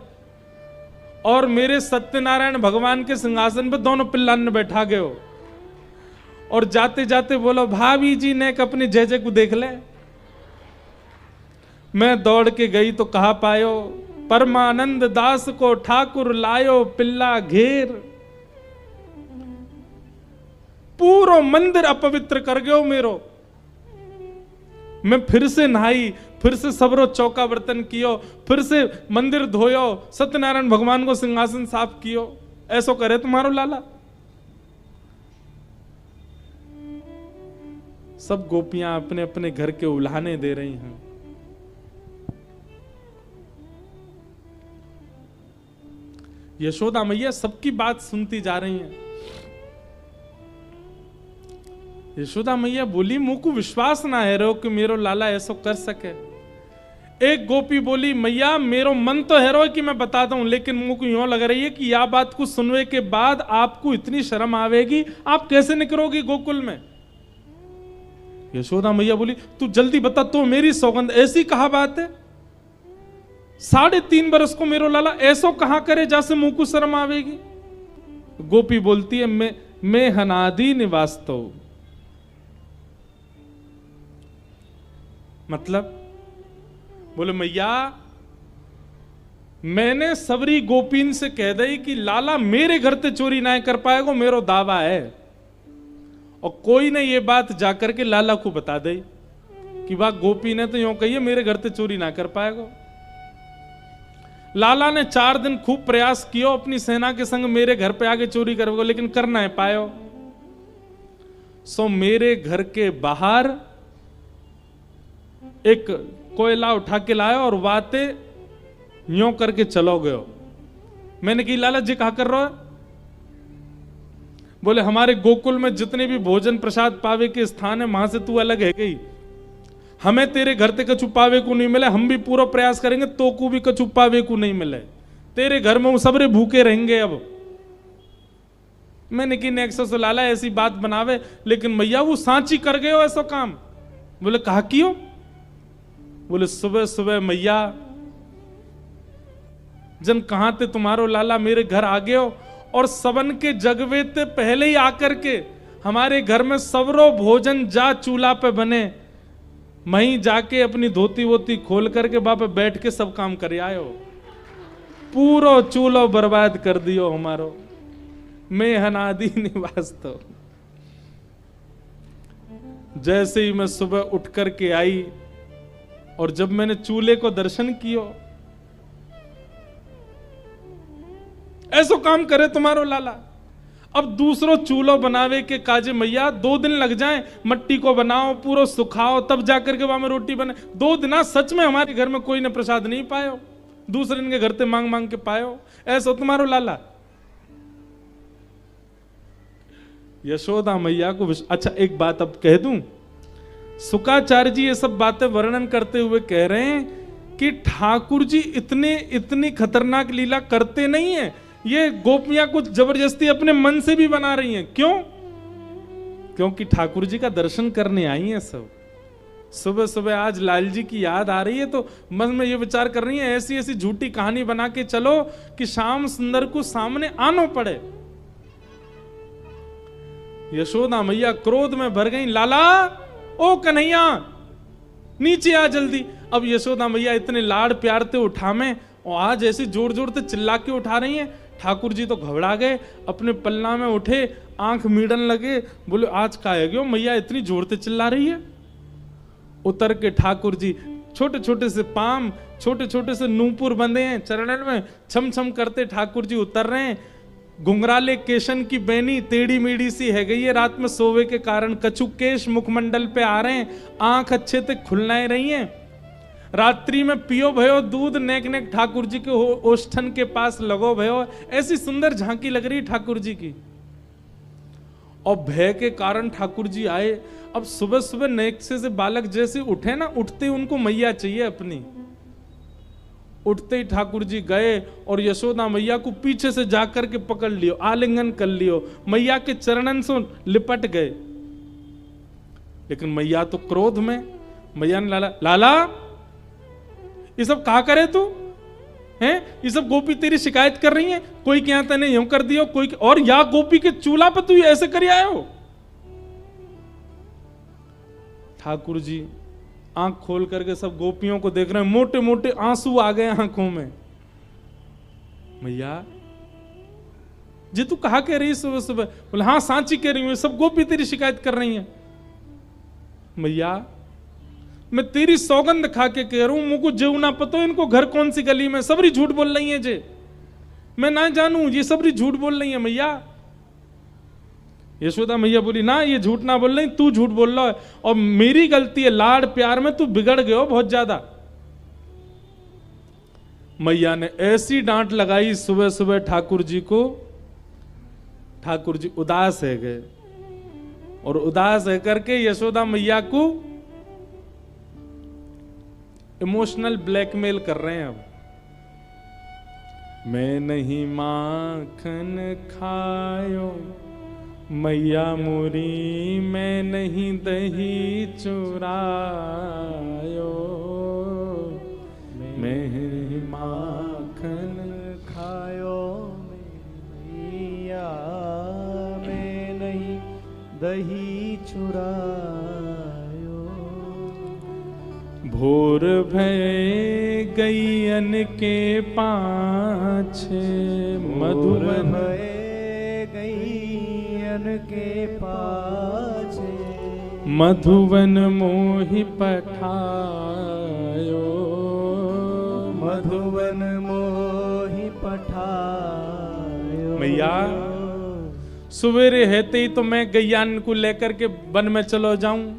और मेरे सत्यनारायण भगवान के सिंहासन पे दोनों पिल्ला ने बैठा गए हो और जाते जाते बोलो, भाभी जी ने अपने जय जय को देख ले। मैं दौड़ के गई तो कहा पायो, परमानंद दास को ठाकुर लायो पिल्ला घेर। पूरा मंदिर अपवित्र कर गयो मेरो। मैं फिर से नहाई, फिर से सबरो चौका बर्तन कियो, फिर से मंदिर धोयो, सत्यनारायण भगवान को सिंहासन साफ कियो। ऐसो करे तुम्हारो लाला। सब गोपियां अपने अपने घर के उल्हाने दे रही हैं। यशोदा मैया सबकी बात सुनती जा रही हैं। यशोदा मैया बोली, मुंह को विश्वास ना है रो कि मेरो लाला ऐसा कर सके। एक गोपी बोली, मैया मेरो मन तो है रो कि मैं बताता हूं, लेकिन मुंह को यूं लग रही है कि यह बात को सुनने के बाद आपको इतनी शर्म आवेगी, आप कैसे निकलोगी गोकुल में। यशोदा मैया बोली, तू जल्दी बता, तो मेरी सौगंध ऐसी कहा बात है, 3.5 बरस को मेरो लाला ऐसो कहां करे जैसे मुंह को शर्म आवेगी। गोपी बोलती है, मैं हनादि निवास तो, मतलब बोले मैया मैंने सबरी गोपीन से कह दई कि लाला मेरे घर ते चोरी ना कर पाएगो, मेरो दावा है। और कोई ने ये बात जाकर के लाला को बता दई कि वाह गोपी ने तो यूं कही है मेरे घर ते चोरी ना कर पाएगो। लाला ने 4 दिन खूब प्रयास किया अपनी सेना के संग मेरे घर पे आके चोरी करोगे, लेकिन कर ना पायो। सो मेरे घर के बाहर एक कोयला उठा के लाया और वाते यूं करके चलो गयो। मैंने कही लाला जी कहा कर रहे हो। बोले हमारे गोकुल में जितने भी भोजन प्रसाद पावे के स्थान है वहां से तू अलग है गई, हमें तेरे घर ते कछु पावे को नहीं मिले, हम भी पूरा प्रयास करेंगे तो को भी कछु पावे को नहीं मिले, तेरे घर में वो सबरे भूखे रहेंगे। अब मैंने कि नेक्सस लाला ऐसी बात बनावे, लेकिन मैया वो सांची कर गए हो ऐसा काम। बोले कहा क्यों। बोले सुबह सुबह मैया जन कहां थे तुम्हारो लाला मेरे घर आ गए हो और सबन के जगवे ते पहले ही आकर के हमारे घर में सबरो भोजन जा चूल्हा पे बने, वहीं जाके अपनी धोती वोती खोल करके वहां पे बैठ के सब काम कर आयो। पूरो चूल्हो बर्बाद कर दियो हमारो, मैं हनादि निवास तो। जैसे ही मैं सुबह उठ करके आई और जब मैंने चूल्हे को दर्शन कियो, ऐसो काम करे तुम्हारो लाला। अब दूसरो चूल्हो बनावे के काजे मैया 2 दिन लग जाएं, मट्टी को बनाओ पूरा सुखाओ तब जाकर के वहां में रोटी बने। 2 दिन सच में हमारे घर में कोई ने प्रसाद नहीं पायो, दूसरे दिन के घर से मांग मांग के पायो, ऐसा तुम्हारो लाला। यशोदा मैया को अच्छा एक बात अब कह दूं, शुकाचार्य जी ये सब बातें वर्णन करते हुए कह रहे हैं कि ठाकुर जी इतनी खतरनाक लीला करते नहीं है, ये गोपियां कुछ जबरदस्ती अपने मन से भी बना रही हैं। क्यों? क्योंकि ठाकुर जी का दर्शन करने आई हैं सब। सुबह सुबह आज लाल जी की याद आ रही है तो मन में ये विचार कर रही है ऐसी ऐसी झूठी कहानी बना के चलो कि श्याम सुंदर को सामने आना पड़े। यशोदा मैया क्रोध में भर गई, लाला ओ कन्हैया नीचे आ जल्दी। अब यशोदा मैया इतने लाड़ प्यार से उठावे और आज ऐसे जोर जोर से चिल्ला के उठा रही हैं। ठाकुर जी तो घबरा गए, अपने पल्ला में उठे, आंख मीड़न लगे, बोले आज का है क्यों मैया इतनी जोर से चिल्ला रही है। उतर के ठाकुर जी छोटे छोटे से पाम, छोटे छोटे से नूपुर बंधे हैं चरणन में, छम छम करते ठाकुर जी उतर रहे हैं। घुंघराले केशन की बैनी टेढ़ी मेढ़ी सी है गई है, रात में सोवे के कारण कछु केश मुखमंडल पे आ रहे हैं, आंख अच्छे से खुलनाए रही हैं। रात्रि में पियो भयो दूध, नेक नेक ठाकुर जी के ओष्ठन के पास लगो भयो। ऐसी सुंदर झांकी लग रही ठाकुर जी की। और भय के कारण ठाकुर जी आए। अब सुबह सुबह नेक्से से बालक जैसे उठे ना, उठते उनको मैया चाहिए अपनी। उठते ही ठाकुर जी गए और यशोदा मैया को पीछे से जाकर के पकड़ लियो, आलिंगन कर लियो, मैया के चरणन से लिपट गए। लेकिन मैया तो क्रोध में, मैया ने लाला लाला ये सब कहा करे तू हैं, ये सब गोपी तेरी शिकायत कर रही है, कोई क्या तने यूं कर दियो, कोई और या गोपी के चूल्हा पे तू ऐसे कर आए हो। ठाकुर जी आंख खोल करके सब गोपियों को देख रहे हैं, मोटे मोटे आंसू आ गए आंखों में। मैया जी तू कहा कह रही सुबह सुबह? बोले हाँ सांची कह रही हूं, सब गोपी तेरी शिकायत कर रही हैं। मैया मैं तेरी सौगंध खा के कह रहा हूं, मुझको जेऊ ना पतो इनको घर कौन सी गली में, सबरी झूठ बोल रही है जे, मैं ना जानू ये सबरी झूठ बोल रही है मैया। यशोदा मैया बोली ना ये झूठ ना बोल रही, तू झूठ बोल रहा है और मेरी गलती है, लाड़ प्यार में तू बिगड़ गए हो बहुत ज्यादा। मैया ने ऐसी डांट लगाई सुबह सुबह ठाकुर जी को, ठाकुर जी उदास है गए और उदास है करके यशोदा मैया को इमोशनल ब्लैकमेल कर रहे हैं। अब मैं नहीं माखन खायो मैया मुरी, मैं नहीं दही चुरायो, मैं नहीं माखन खायो मैया, मैं नहीं दही चुरायो। भोर भय गैयन के पाछे, मधुवन गैयन के पाछे, मधुवन मोहि पठायो, मधुवन मोहि पठायो। मैया सवेरे हेते ही तो मैं गैयान को लेकर के वन में चलो जाऊं,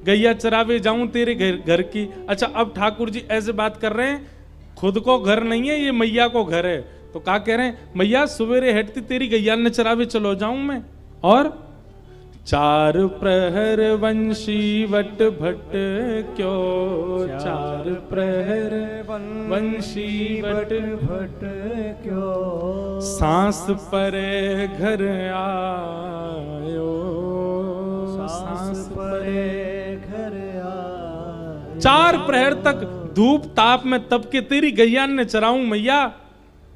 गैया चरावे जाऊं तेरे घर की। अच्छा अब ठाकुर जी ऐसे बात कर रहे हैं, खुद को घर नहीं है, ये मैया को घर है। तो क्या कह रहे हैं, मैया सवेरे हेटती तेरी गैया ने चरावे चलो जाऊं मैं। और चार प्रहर वंशी वट भट क्यों, चार प्रहर वंशी वट भट क्यों, सांस परे घर आयो, सांस परे घर आयो। चार प्रहर तक धूप ताप में तप के तेरी गैया ने चराऊं मैया।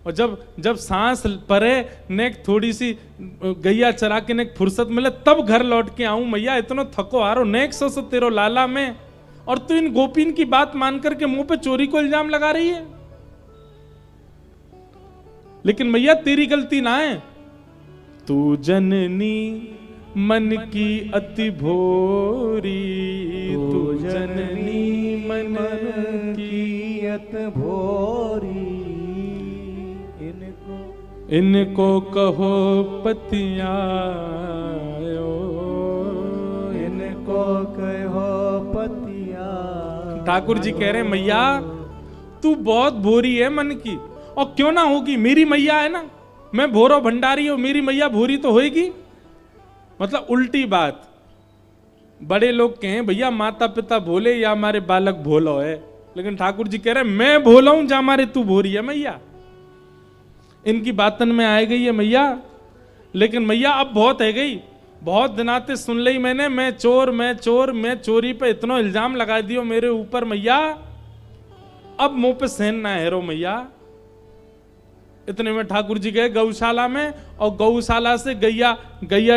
और जब सांस परे नेक थोड़ी सी गैया चरा के नेक फुर्सत मिले तब घर लौट के आऊं मैया। इतना थको हारो नेक सो तेरो लाला में, और तू इन गोपीन की बात मान करके मुंह पे चोरी को इल्जाम लगा रही है। लेकिन मैया तेरी गलती ना है, तू जननी मन की अति भोरी, तू जननी मन की अति भोरी। इनको कहो पतियायो, इनको कहो पतिया। ठाकुर जी कह रहे हैं मैया तू बहुत भोरी है मन की, और क्यों ना होगी, मेरी मैया है ना, मैं भोरो भंडारी हूं, मेरी मैया भोरी तो होएगी। मतलब उल्टी बात। बड़े लोग कहें भैया माता पिता भोले या हमारे बालक भोलो है, लेकिन ठाकुर जी कह रहे हैं मैं भोला हूं जा हमारे तू भोरी है मैया। इनकी बातन में आ गई है मैया। लेकिन मैया अब बहुत है गई, बहुत दिनाते सुन ली मैंने, मैं चोर मैं चोर, मैं चोरी पे इतना इल्जाम लगा दियो मेरे ऊपर मैया, अब मुंह पे सहन ना हेरो मैया। इतने में ठाकुर जी गए गौशाला में, और गौशाला से गैया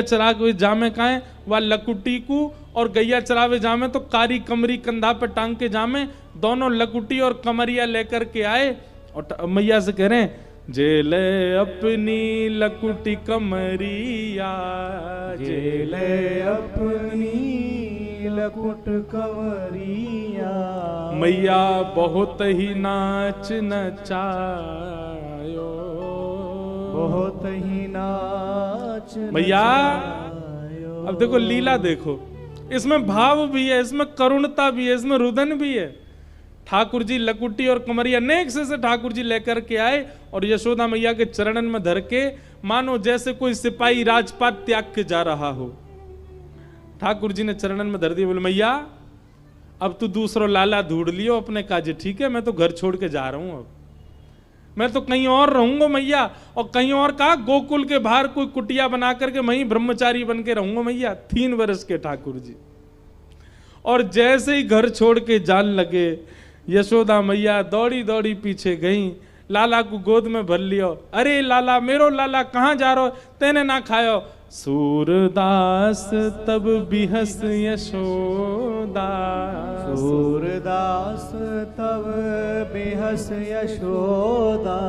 चरा के जामे काए वह लकुटी को, और गैया चरावे जामे तो कारी कमरी कंधा पे टांग के जामे, दोनों लकुटी और कमरिया लेकर के आए और मैया से कह रहे हैं जेले अपनी लकुटी कमरिया, जेले अपनी लकुट कमरिया। मैया बहुत ही नाच नचायो, बहुत ही नाच मैया। अब देखो लीला देखो, इसमें भाव भी है, इसमें करुणता भी है, इसमें रुदन भी है। ठाकुर जी लकुटी और कमरिया नेक से ठाकुर जी लेकर के आए और यशोदा मैया के चरणन में धर के मानो जैसे कोई सिपाही राजपाट त्याग के जा रहा हो। ठाकुर जी ने चरणन में धर दिया, बोले मैया अब तू दूसरो लाला ढूंढ लियो अपने काजे, ठीक है, मैं तो घर छोड़ के जा रहा हूं, अब मैं तो कहीं और रहूंगा मैया, और कहीं और कहा गोकुल के बाहर कोई कुटिया बना करके वहीं ब्रह्मचारी बन के रहूंगा मैया। 3 वर्ष के ठाकुर जी, और जैसे ही घर छोड़ के जान लगे यशोदा मैया दौड़ी दौड़ी पीछे गई, लाला को गोद में भर लियो। अरे लाला, मेरो लाला कहाँ जा रहो, तेने ना खायो। सूरदास तब बिहस यशोदा, सूरदास तब बेहस यशोदा,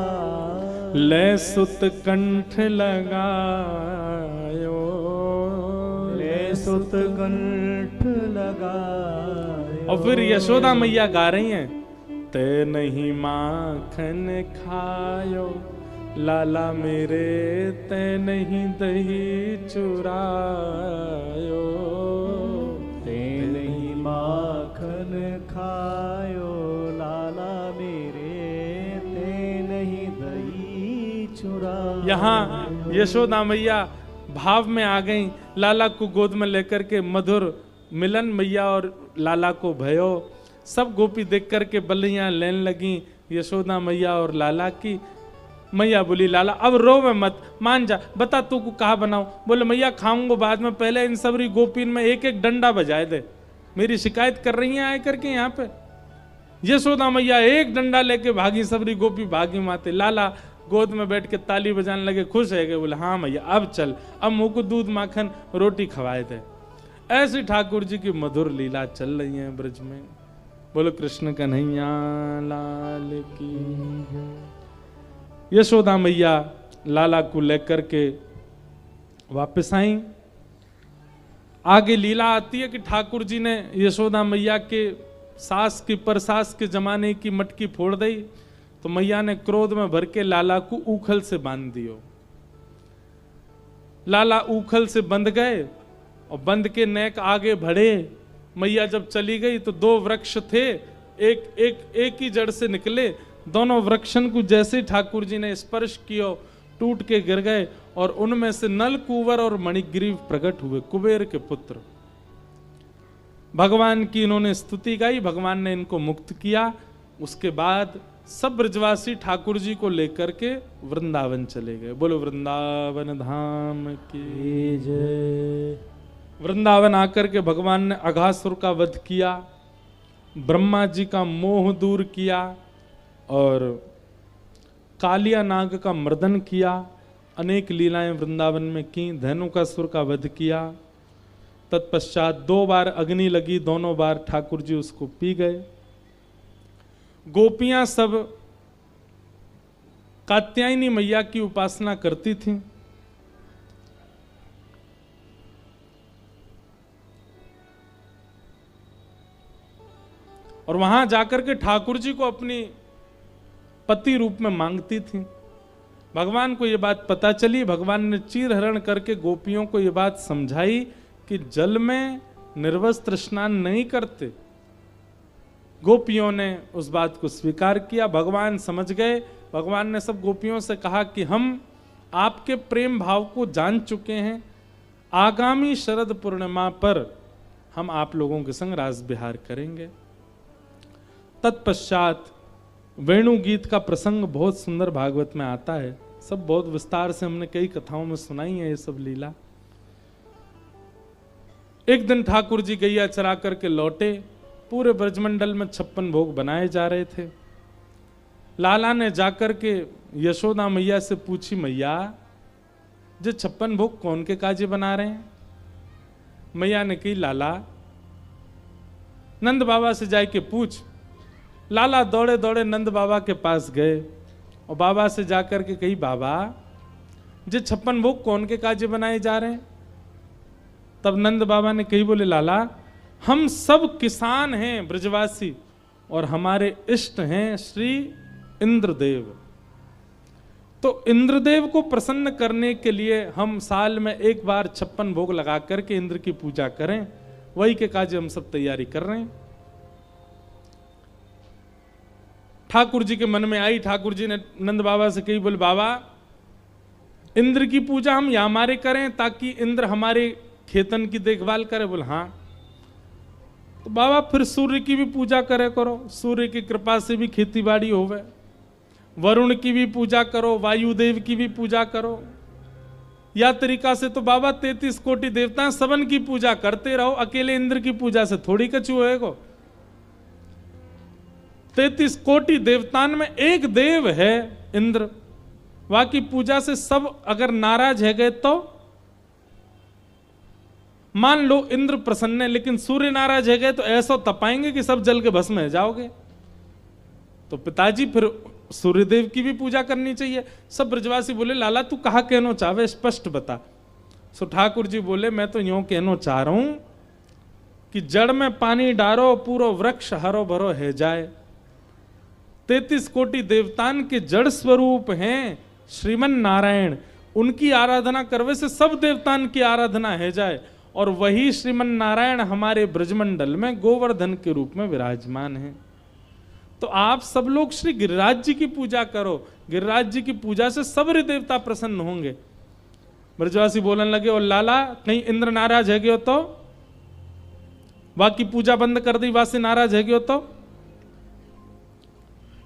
ले सुत कंठ लगायो, ले सुत कंठ लगायो। और फिर यशोदा मैया गा रही हैं, ते नहीं माखन खायो लाला मेरे, ते नहीं दही चुरायो, ते नहीं माखन खायो लाला मेरे, ते नहीं दही चुरायो। यहाँ यशोदा मैया भाव में आ गई, लाला को गोद में लेकर के मधुर मिलन मैया और लाला को भयो। सब गोपी देख करके बल्लियां लेने लगी यशोदा मैया और लाला की। मैया बोली लाला अब रोवे मत, मान जा, बता तू को कहा बनाऊं। बोले मैया खाऊंगा बाद में, पहले इन सबरी गोपीन में एक एक डंडा बजाए दे, मेरी शिकायत कर रही हैं आए करके यहाँ पे। यशोदा मैया एक डंडा लेके भागी, सबरी गोपी भागी माते। लाला गोद में बैठ के ताली बजाने लगे, खुश है गए। बोले हाँ मैया अब चल, अब मुँह को दूध माखन रोटी खवाए दे। ऐसी ठाकुर जी की मधुर लीला चल रही है ब्रज में। बोलो कृष्ण कन्हैया लाल की। यशोदा मैया लाला को लेकर के वापस आई। आगे लीला आती है कि ठाकुर जी ने यशोदा मैया के सास की परसास के जमाने की मटकी फोड़ दी, तो मैया ने क्रोध में भर के लाला को उखल से बांध दियो। लाला उखल से बंध गए और बंध के नेक आगे बढ़े। मैया जब चली गई तो 2 वृक्ष थे, एक ही जड़ से निकले। दोनों वृक्षन को जैसे ठाकुर जी ने स्पर्श किया टूट के गिर गए, और उनमें से नल कुंवर और मणिग्रीव प्रकट हुए, कुबेर के पुत्र। भगवान की इन्होंने स्तुति गाई, भगवान ने इनको मुक्त किया। उसके बाद सब ब्रजवासी ठाकुर जी को लेकर के वृंदावन चले गए। बोलो वृंदावन धाम की जय। वृंदावन आकर के भगवान ने अघासुर का वध किया, ब्रह्मा जी का मोह दूर किया और कालिया नाग का मर्दन किया। अनेक लीलाएं वृंदावन में की, धेनुकासुर का वध किया। तत्पश्चात 2 बार अग्नि लगी, दोनों बार ठाकुर जी उसको पी गए। गोपियां सब कात्यायनी मैया की उपासना करती थीं। और वहां जाकर के ठाकुर जी को अपनी पति रूप में मांगती थी। भगवान को यह बात पता चली, भगवान ने चीरहरण करके गोपियों को यह बात समझाई कि जल में निर्वस्त्र स्नान नहीं करते। गोपियों ने उस बात को स्वीकार किया, भगवान समझ गए। भगवान ने सब गोपियों से कहा कि हम आपके प्रेम भाव को जान चुके हैं, आगामी शरद पूर्णिमा पर हम आप लोगों के संग रास विहार करेंगे। तत्पश्चात वेणु गीत का प्रसंग बहुत सुंदर भागवत में आता है, सब बहुत विस्तार से हमने कई कथाओं में सुनाई है ये सब लीला। एक दिन ठाकुर जी गैया चरा करके लौटे, पूरे ब्रजमंडल में 56 भोग बनाए जा रहे थे। लाला ने जाकर के यशोदा मैया से पूछी, मैया जो 56 भोग कौन के काजे बना रहे हैं? मैया ने कही, लाला नंद बाबा से जाके पूछ। लाला दौड़े दौड़े नंद बाबा के पास गए और बाबा से जाकर के कही, बाबा जो 56 भोग कौन के काजे बनाए जा रहे हैं? तब नंद बाबा ने कही, बोले लाला हम सब किसान हैं ब्रजवासी और हमारे इष्ट हैं श्री इंद्रदेव। तो इंद्रदेव को प्रसन्न करने के लिए हम साल में एक बार 56 भोग लगा करके इंद्र की पूजा करें, वही के काज हम सब तैयारी कर रहे हैं। ठाकुर जी के मन में आई। ठाकुर जी ने नंद बाबा से कही, बोले बाबा इंद्र की पूजा हम या हमारे करें ताकि इंद्र हमारे खेतन की देखभाल करे? बोले हाँ। तो बाबा फिर सूर्य की भी पूजा करे करो, सूर्य की कृपा से भी खेती बाड़ी होवे। वरुण की भी पूजा करो, वायुदेव की भी पूजा करो। या तरीका से तो बाबा 33 कोटि देवता सबन की पूजा करते रहो, अकेले इंद्र की पूजा से थोड़ी कछु होएगो। 33 कोटि देवतान में एक देव है इंद्र, बाकी पूजा से सब अगर नाराज है गए तो मान लो इंद्र प्रसन्न है, लेकिन सूर्य नाराज है गए तो ऐसा तपाएंगे कि सब जल के भस्म हो जाओगे। तो पिताजी फिर सूर्यदेव की भी पूजा करनी चाहिए। सब ब्रजवासी बोले लाला तू कहा कहना चाहे, स्पष्ट बता। सो ठाकुर जी बोले मैं तो यूं कहना चाह रहा हूं कि जड़ में पानी डारो पूरो वृक्ष हरो भरो है जाए। 33 कोटि देवतान के जड़ स्वरूप हैं श्रीमन नारायण, उनकी आराधना करवे से सब देवतान की आराधना है जाए। और वही श्रीमन नारायण हमारे ब्रजमंडल में गोवर्धन के रूप में विराजमान हैं। तो आप सब लोग श्री गिरिराज जी की पूजा करो, गिरिराज जी की पूजा से सब देवता प्रसन्न होंगे। ब्रजवासी बोलने लगे और लाला कहीं इंद्र नाराज है गयो तो, बाकी पूजा बंद कर दी वासी नाराज है गयो तो?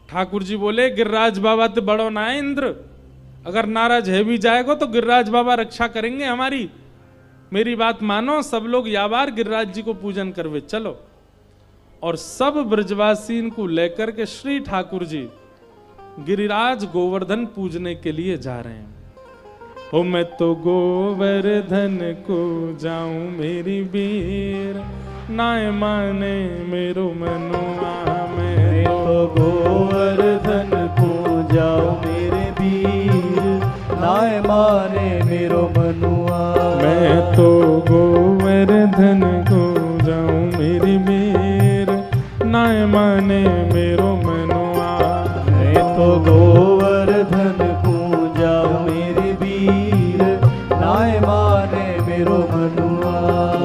ठाकुर जी बोले गिरिराज बाबा तो बड़ो ना है इंद्र, अगर नाराज है भी जाएगा तो गिरिराज बाबा रक्षा करेंगे हमारी। मेरी बात मानो, सब लोग याबार गिरिराज जी को पूजन करवे चलो। और सब ब्रजवासी को लेकर के श्री ठाकुर जी गिरिराज गोवर्धन पूजने के लिए जा रहे हैं। ओ मैं तो गोवर्धन को जाऊं मेरी बीर, नाय माने मेरो मनुआ। मैं तो गोवर्धन को जाऊं मेरे वीर, नाय माने मेरो मनुआ। मैं तो गोवर्धन को जाऊं मेरी बीर, नाय माने मेरो मनुआ। मैं तो गोवर्धन को जाऊं मेरे वीर, नाय माने मेरो मनुआ।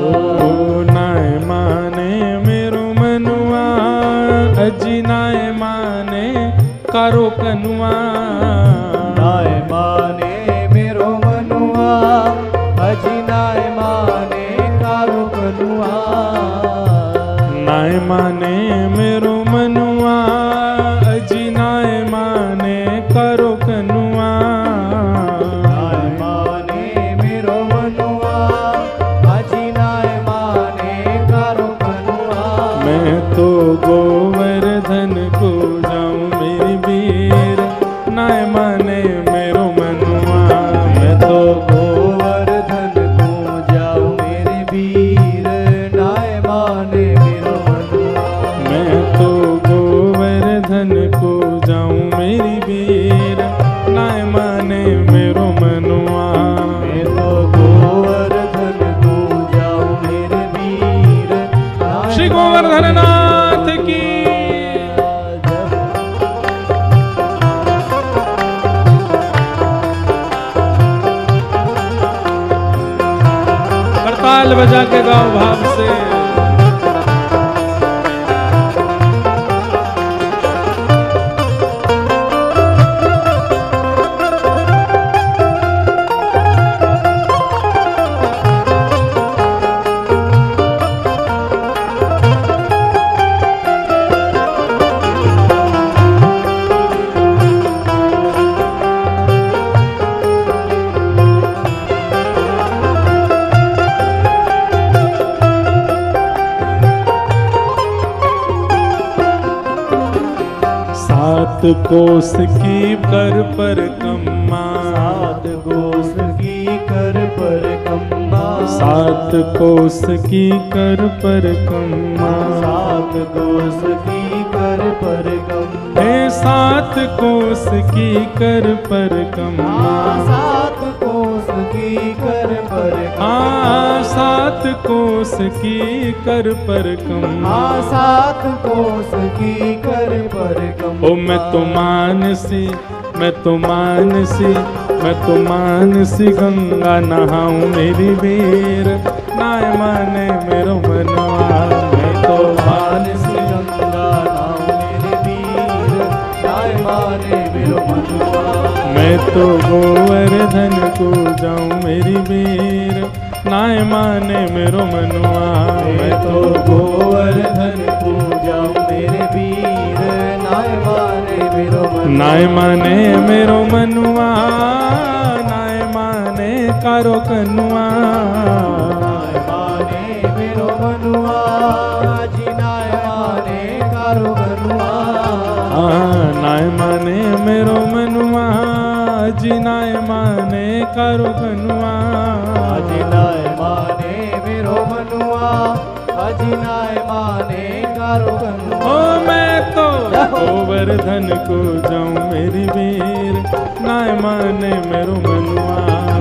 ओ नाय माने मेरो मनुआ, अजी नाय माने कारो कनुआ। नाय माने मेरो मनुआ, अजी नाय माने कारो कनुआ। नाय माने मेरो मनुआ, अजी नाय माने कारो कनुआ। नाय माने मेरो मनुआ, अजी नाय माने कारो कनुआ। मैं तो गोवर्धन को जाऊं मेरी बीर, नाय माने मेरो मनुआ। मैं तो गोवर्धन को जाऊं मेरे वीर, नाय माने मेरो मनुआ। मैं तो गोवर्धन को जाऊं मेरी बीर, नाय माने मेरो मनुआ। मैं तो गोवर्धन को जाऊं मेरे वीर, नाय श्री गोवर्धन नाथ की करताल बजा के गाओ भाव से। सात कोस की कर कम्मा, सात कोस की कर पर कम्मा। सात कोस की कर कम्मा। सात कोस की कर पर कम्मा। हे सात कोस की कर कम्मा। सात कोस की कर पर हाँ सात कोस की कर कम्मा। सात कोस की कर पर कम्मा। ओ मैं तो मानसी, मैं तो मानसी, मैं तो मानसी गंगा नहाऊं मेरी बीर, नाय माने मेरो मनवा। मैं तो मानसी गंगा नहाऊं मेरे वीर, तो गोवर्धन को जाऊं मेरी वीर, नाय माने मेरो मनुआ। मैं तो गोवर्धन को जाऊं मेरे वीर, नाय माने मेरो मनुआ। नाय माने मेरो मनुआ, नाय माने कारो कनुआ। नाय माने मेरो मनुआ, जी नाय माने कारो कनुआ। नाय माने मेरो मनुआ, जी नाय माने कारो कनुआ। जी नाय माने मेरो मनुआ, जी नाय माने कारो कनुआ। ओ मैं तो गोवर्धन को जाऊं मेरी वीर, नाय माने मेरो मनुआ।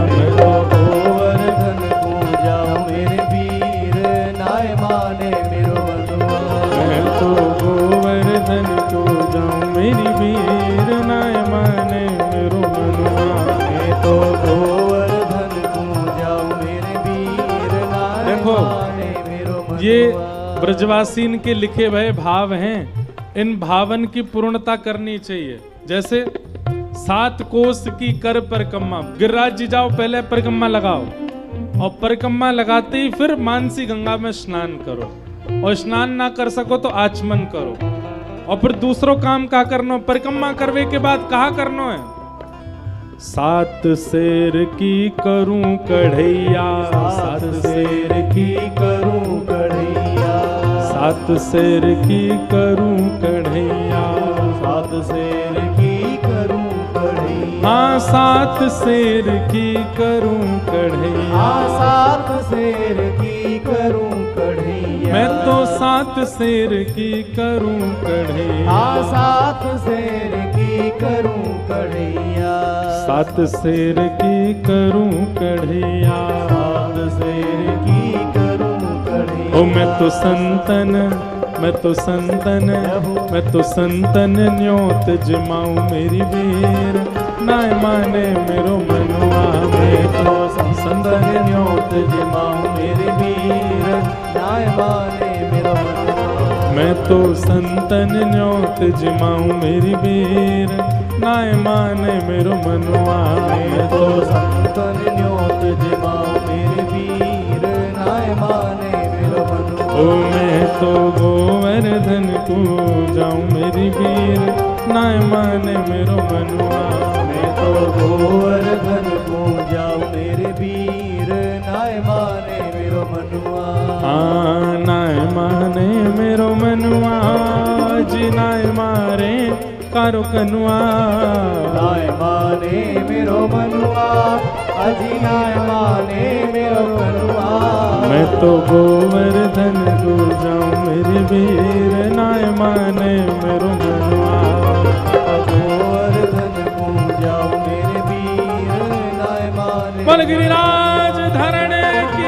मैं तो गोवर्धन को जाऊं मेरे वीर, नाय माने मेरो मनुआ। मैं तो गोवर्धन को जाऊं मेरी वीर, नाय माने मेरो मनुआ। मैं तो गोवर्धन को जाऊं मेरे वीर, नाय देखो, माने मेरो मनुआ। ये ब्रजवासीन के लिखे हुए भाव हैं, इन भावन की पूर्णता करनी चाहिए। जैसे 7 कोस की कर परिक्रमा, गिरिराज जी जाओ पहले परिक्रमा लगाओ, और परिक्रमा लगाते ही फिर मानसी गंगा में स्नान करो, और स्नान ना कर सको तो आचमन करो, और फिर दूसरों काम का करना। परिक्रमा करवे के बाद कहा करना है? 7 शेर की करूं कढ़ैया, 7 शेर की करूं कढ़ैया, 7 शेर की करूं कढ़ैया। 7 शेर की करूं कढ़ैया। हाँ 7 शेर की करूं कढ़ैया। 7 शेर की करूं कढ़ैया। मैं तो 7 शेर की करूं कढ़ैया। 7 शेर की करूं कढ़ैया। 7 शेर की करूं कढ़ैया। 7 शेर की करूं कढ़ैया। ओ मैं तो संतन, मैं तो संतन, मैं तो संतन न्योत जमाऊं मेरी वीर, नाय माने मेरो मनुआ। मैं तो संतन न्योत जमाऊं मेरे वीर, नाय माने मेरो मनुआ। मैं तो संतन न्योत जमाऊं मेरी वीर, नाय माने मेरो मनुआ। मैं तो संतन न्योत जमाऊं मेरे वीर, नाय माने मेरो मनुआ। ओ मैं तो गोवर्धन को जाऊं मेरी वीर, नाय माने मेरो मनुआ। मैं तो गोवर्धन को जाऊं मेरे वीर, नाय माने मेरो मनुआ। नाय माने मेरो मनुआ, जी नाय मारे कारो कनुआ। नाय माने मेरो मनुआ, अजी नाय माने मेरो मनुआ। मैं तो गोवर्धन को जाऊं मेरी वीर, नाय माने मेरो मनुआ। गोवर्धन को जाऊं मेरे वीर, नाय माने। बोल गिरिराज धरणे की।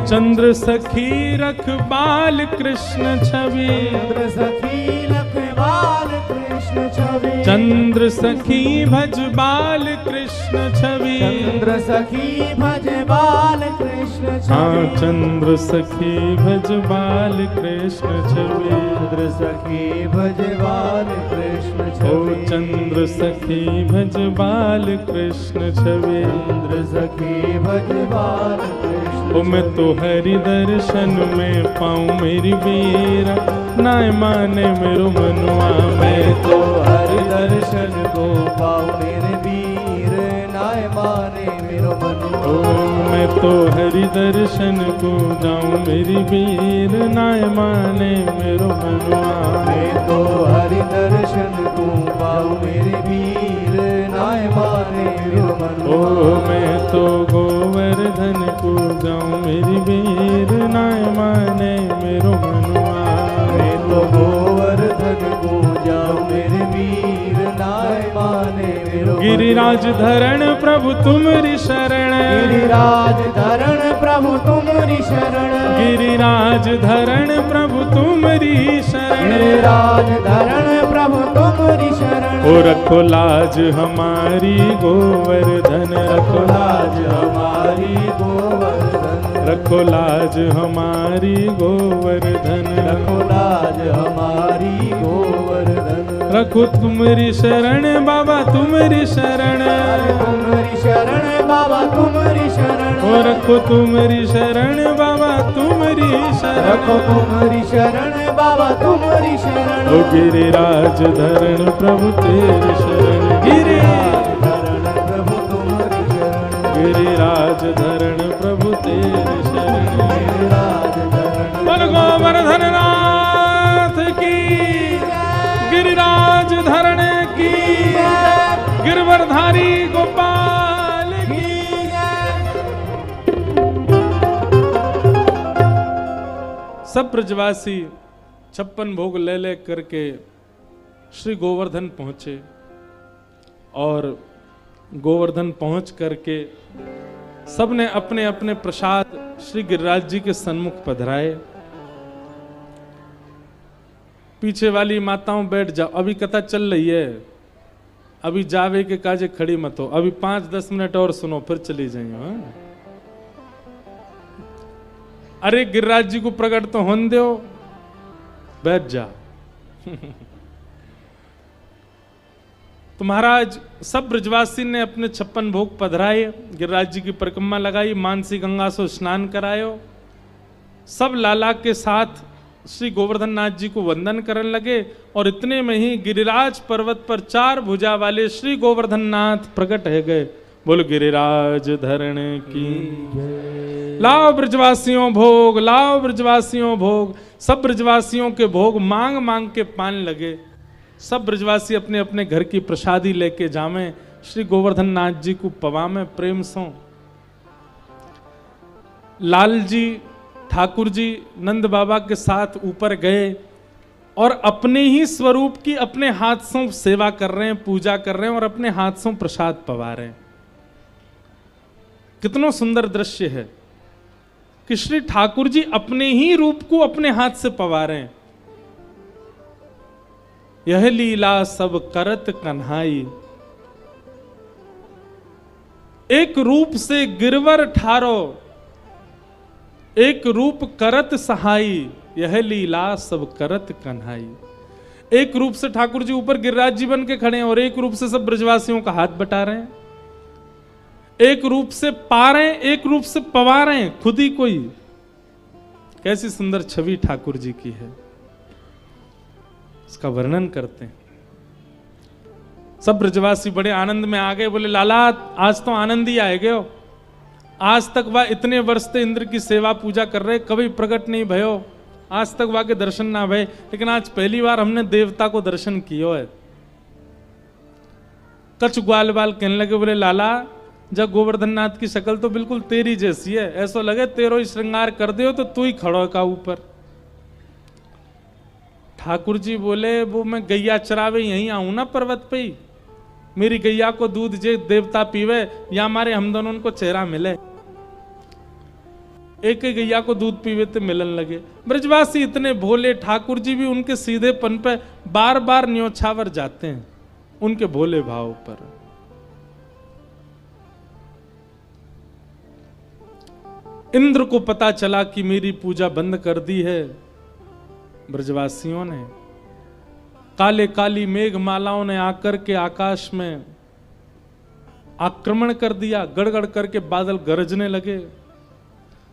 चंद्र सखी रखबाल कृष्ण छवि। चंद्र सखी रखबाल कृष्ण छवि। चंद्र सखी भजबाल कृष्ण छवि। चंद्र सखी भजबाल कृष्ण छवि। हाँ चंद्र सखी भजबाल कृष्ण छवि। चंद्र सखी भजबाल कृष्ण ओ छवि। चंद्र सखी भजबाल कृष्ण छवि। चंद्र सखी भजबाल कृष्ण। ओ मैं तो हरि दर्शन में पाऊं मेरी वीर, नाय माने मेरो मनुआ। मैं तो हरि दर्शन को पाऊं मेरे वीर, नाय माने मेरो मनुआ। ओ मैं तो हरि दर्शन को जाऊं मेरी वीर, नाय माने मेरो मनुआ। मैं तो हरि दर्शन को पाऊं मेरे वीर, नाय माने मेरो मनुआ। ओ मैं तो गोवर्धन को जाऊं मेरी वीर, नाय माने मेरो मनुआ। मैं तो गोवर्धन को जाऊं मेरे गिरिराज धरण प्रभु तुमरी शरण, गिरिराज धरण प्रभु तुमरी शरण, गिरिराज धरण प्रभु तुमरी शरण, गिरिराज धरण प्रभु तुमरी शरण। ओ रखो लाज हमारी गोवर्धन, रखो लाज हमारी गोवर्धन, रखो लाज हमारी गोवर्धन, रखो लाज हमारी गोवर्धन। रखो तुमरी शरण बाबा तुमरी शरण, तुमरी शरण बाबा तुमरी शरण, ओ रखो तुमरी शरण बाबा तुमरी शरण, रखो तुमरी शरण बाबा तुमरी शरण। ओ गिरिराज धरण प्रभु तेरी शरण, गिरिराज धरण प्रभु तुमरी शरण, गिरिराज धरण प्रभु तेरी शरण। गिरिराज धरण बोल गोवर्धन नाथ की, गिरिराज धरण की, गिरवरधारी गोपाल की। सब ब्रजवासी 56 भोग ले ले करके श्री गोवर्धन पहुंचे और गोवर्धन पहुंच करके सबने अपने अपने प्रसाद श्री गिरिराज जी के सन्मुख पधराए। पीछे वाली माताओं बैठ जाओ, अभी कथा चल रही है, अभी जावे के काजे खड़ी मत हो, अभी 5-10 मिनट और सुनो फिर चली जाइए। हाँ? अरे गिरिराज जी को प्रकट तो होने दो, बैठ जा। तो महाराज सब ब्रजवासी ने अपने 56 भोग पधराए, गिरिराज जी की परिक्रमा लगाई, मानसी गंगा से स्नान करायो, सब लाला के साथ श्री गोवर्धन नाथ जी को वंदन करने लगे। और इतने में ही गिरिराज पर्वत पर 4 भुजा वाले श्री गोवर्धन नाथ प्रकट है गए। बोलो गिरिराज धरण की। लाओ ब्रजवासियों भोग, लाओ ब्रजवासियों भोग। सब ब्रजवासियों के भोग मांग मांग के पान लगे। सब ब्रजवासी अपने अपने घर की प्रसादी लेके जावे, श्री गोवर्धन नाथ जी को पवा में प्रेम सो। लाल जी ठाकुर जी नंद बाबा के साथ ऊपर गए और अपने ही स्वरूप की अपने हाथ से सेवा कर रहे हैं, पूजा कर रहे हैं और अपने हाथ से प्रसाद पवा रहे हैं। कितना सुंदर दृश्य है कि श्री ठाकुर जी अपने ही रूप को अपने हाथ से पवा रहे हैं। यह लीला सब करत कन्हाई, एक रूप से गिरवर ठारो, एक रूप करत सहाई, यह लीला सब करत कन्हाई। एक रूप से ठाकुर जी ऊपर गिरिराज जी बन के खड़े हैं और एक रूप से सब ब्रजवासियों का हाथ बटा रहे हैं। एक रूप से पा रहे हैं, एक रूप से पवा रहे हैं खुद ही कोई। कैसी सुंदर छवि ठाकुर जी की है, इसका वर्णन करते हैं। सब ब्रजवासी बड़े आनंद में आ गए, बोले लाला आज तो आनंद ही आए गए हो। आज तक वह इतने वर्ष से इंद्र की सेवा पूजा कर रहे, कभी प्रकट नहीं भयो, आज तक वह के दर्शन ना भय, लेकिन आज पहली बार हमने देवता को दर्शन किया है। कछ ग्वाल बाल कहने लगे, बोले लाला जब गोवर्धन नाथ की शक्ल तो बिल्कुल तेरी जैसी है, ऐसा लगे तेरो ही श्रृंगार कर दो तो तू ही खड़ो का ऊपर। ठाकुर जी बोले वो मैं गैया चरावे यहीं आऊं ना पर्वत पे ही, मेरी गैया को दूध जे देवता पीवे या हमारे हम दोनों को चेहरा मिले। एक ही गैया को दूध पीवे तो मिलन लगे। ब्रजवासी इतने भोले, ठाकुर जी भी उनके सीधेपन पे बार बार न्योछावर जाते हैं उनके भोले भाव पर। इंद्र को पता चला कि मेरी पूजा बंद कर दी है ब्रजवासियों ने। काले काली मेघमालाओं ने आकर के आकाश में आक्रमण कर दिया, गड़गड़ करके बादल गरजने लगे।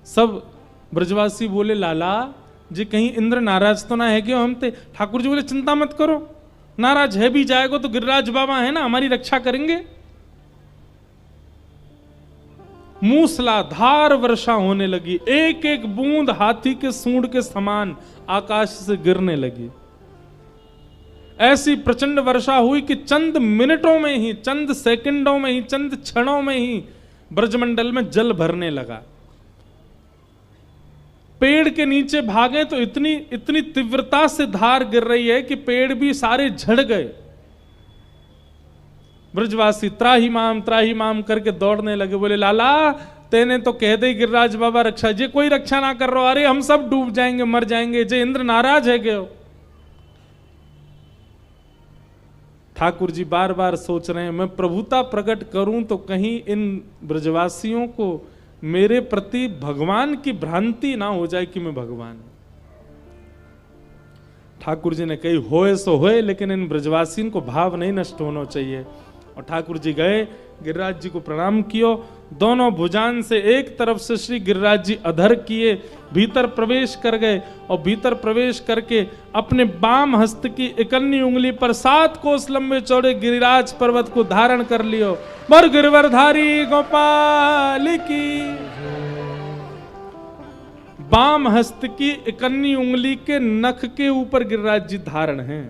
सब ब्रजवासी बोले लाला जी कहीं इंद्र नाराज तो ना है क्यों हम ते। ठाकुर जी बोले चिंता मत करो, नाराज है भी जाएगा तो गिरिराज बाबा है ना, हमारी रक्षा करेंगे। मूसलाधार वर्षा होने लगी, एक एक बूंद हाथी के सूंड के समान आकाश से गिरने लगी। ऐसी प्रचंड वर्षा हुई कि चंद मिनटों में ही, चंद सेकंडों में ही, चंद क्षणों में ही ब्रजमंडल में जल भरने लगा। पेड़ के नीचे भागे तो इतनी इतनी तीव्रता से धार गिर रही है कि पेड़ भी सारे झड़ गए। ब्रजवासी त्राही माम करके दौड़ने लगे। बोले लाला तेने तो कह दे गिरिराज बाबा रक्षा, जे कोई रक्षा ना कर रहा, अरे हम सब डूब जाएंगे मर जाएंगे, जे इंद्र नाराज है क्यों। ठाकुर जी बार बार सोच रहे हैं मैं प्रभुता प्रकट करूं तो कहीं इन ब्रजवासियों को मेरे प्रति भगवान की भ्रांति ना हो जाए कि मैं भगवान। ठाकुर जी ने कही होए सो होए, लेकिन इन ब्रजवासियों को भाव नहीं नष्ट होना चाहिए। और ठाकुर जी गए, गिरिराज जी को प्रणाम कियो, दोनों भुजान से एक तरफ से श्री गिरिराज जी अधर किए, भीतर प्रवेश कर गए और भीतर प्रवेश करके अपने बाम हस्त की इकन्नी उंगली पर 7 कोस लंबे चौड़े गिरिराज पर्वत को धारण कर लियो। बर गिरवरधारी गोपाल की। बाम हस्त की इकन्नी उंगली के नख के ऊपर गिरिराज जी धारण हैं।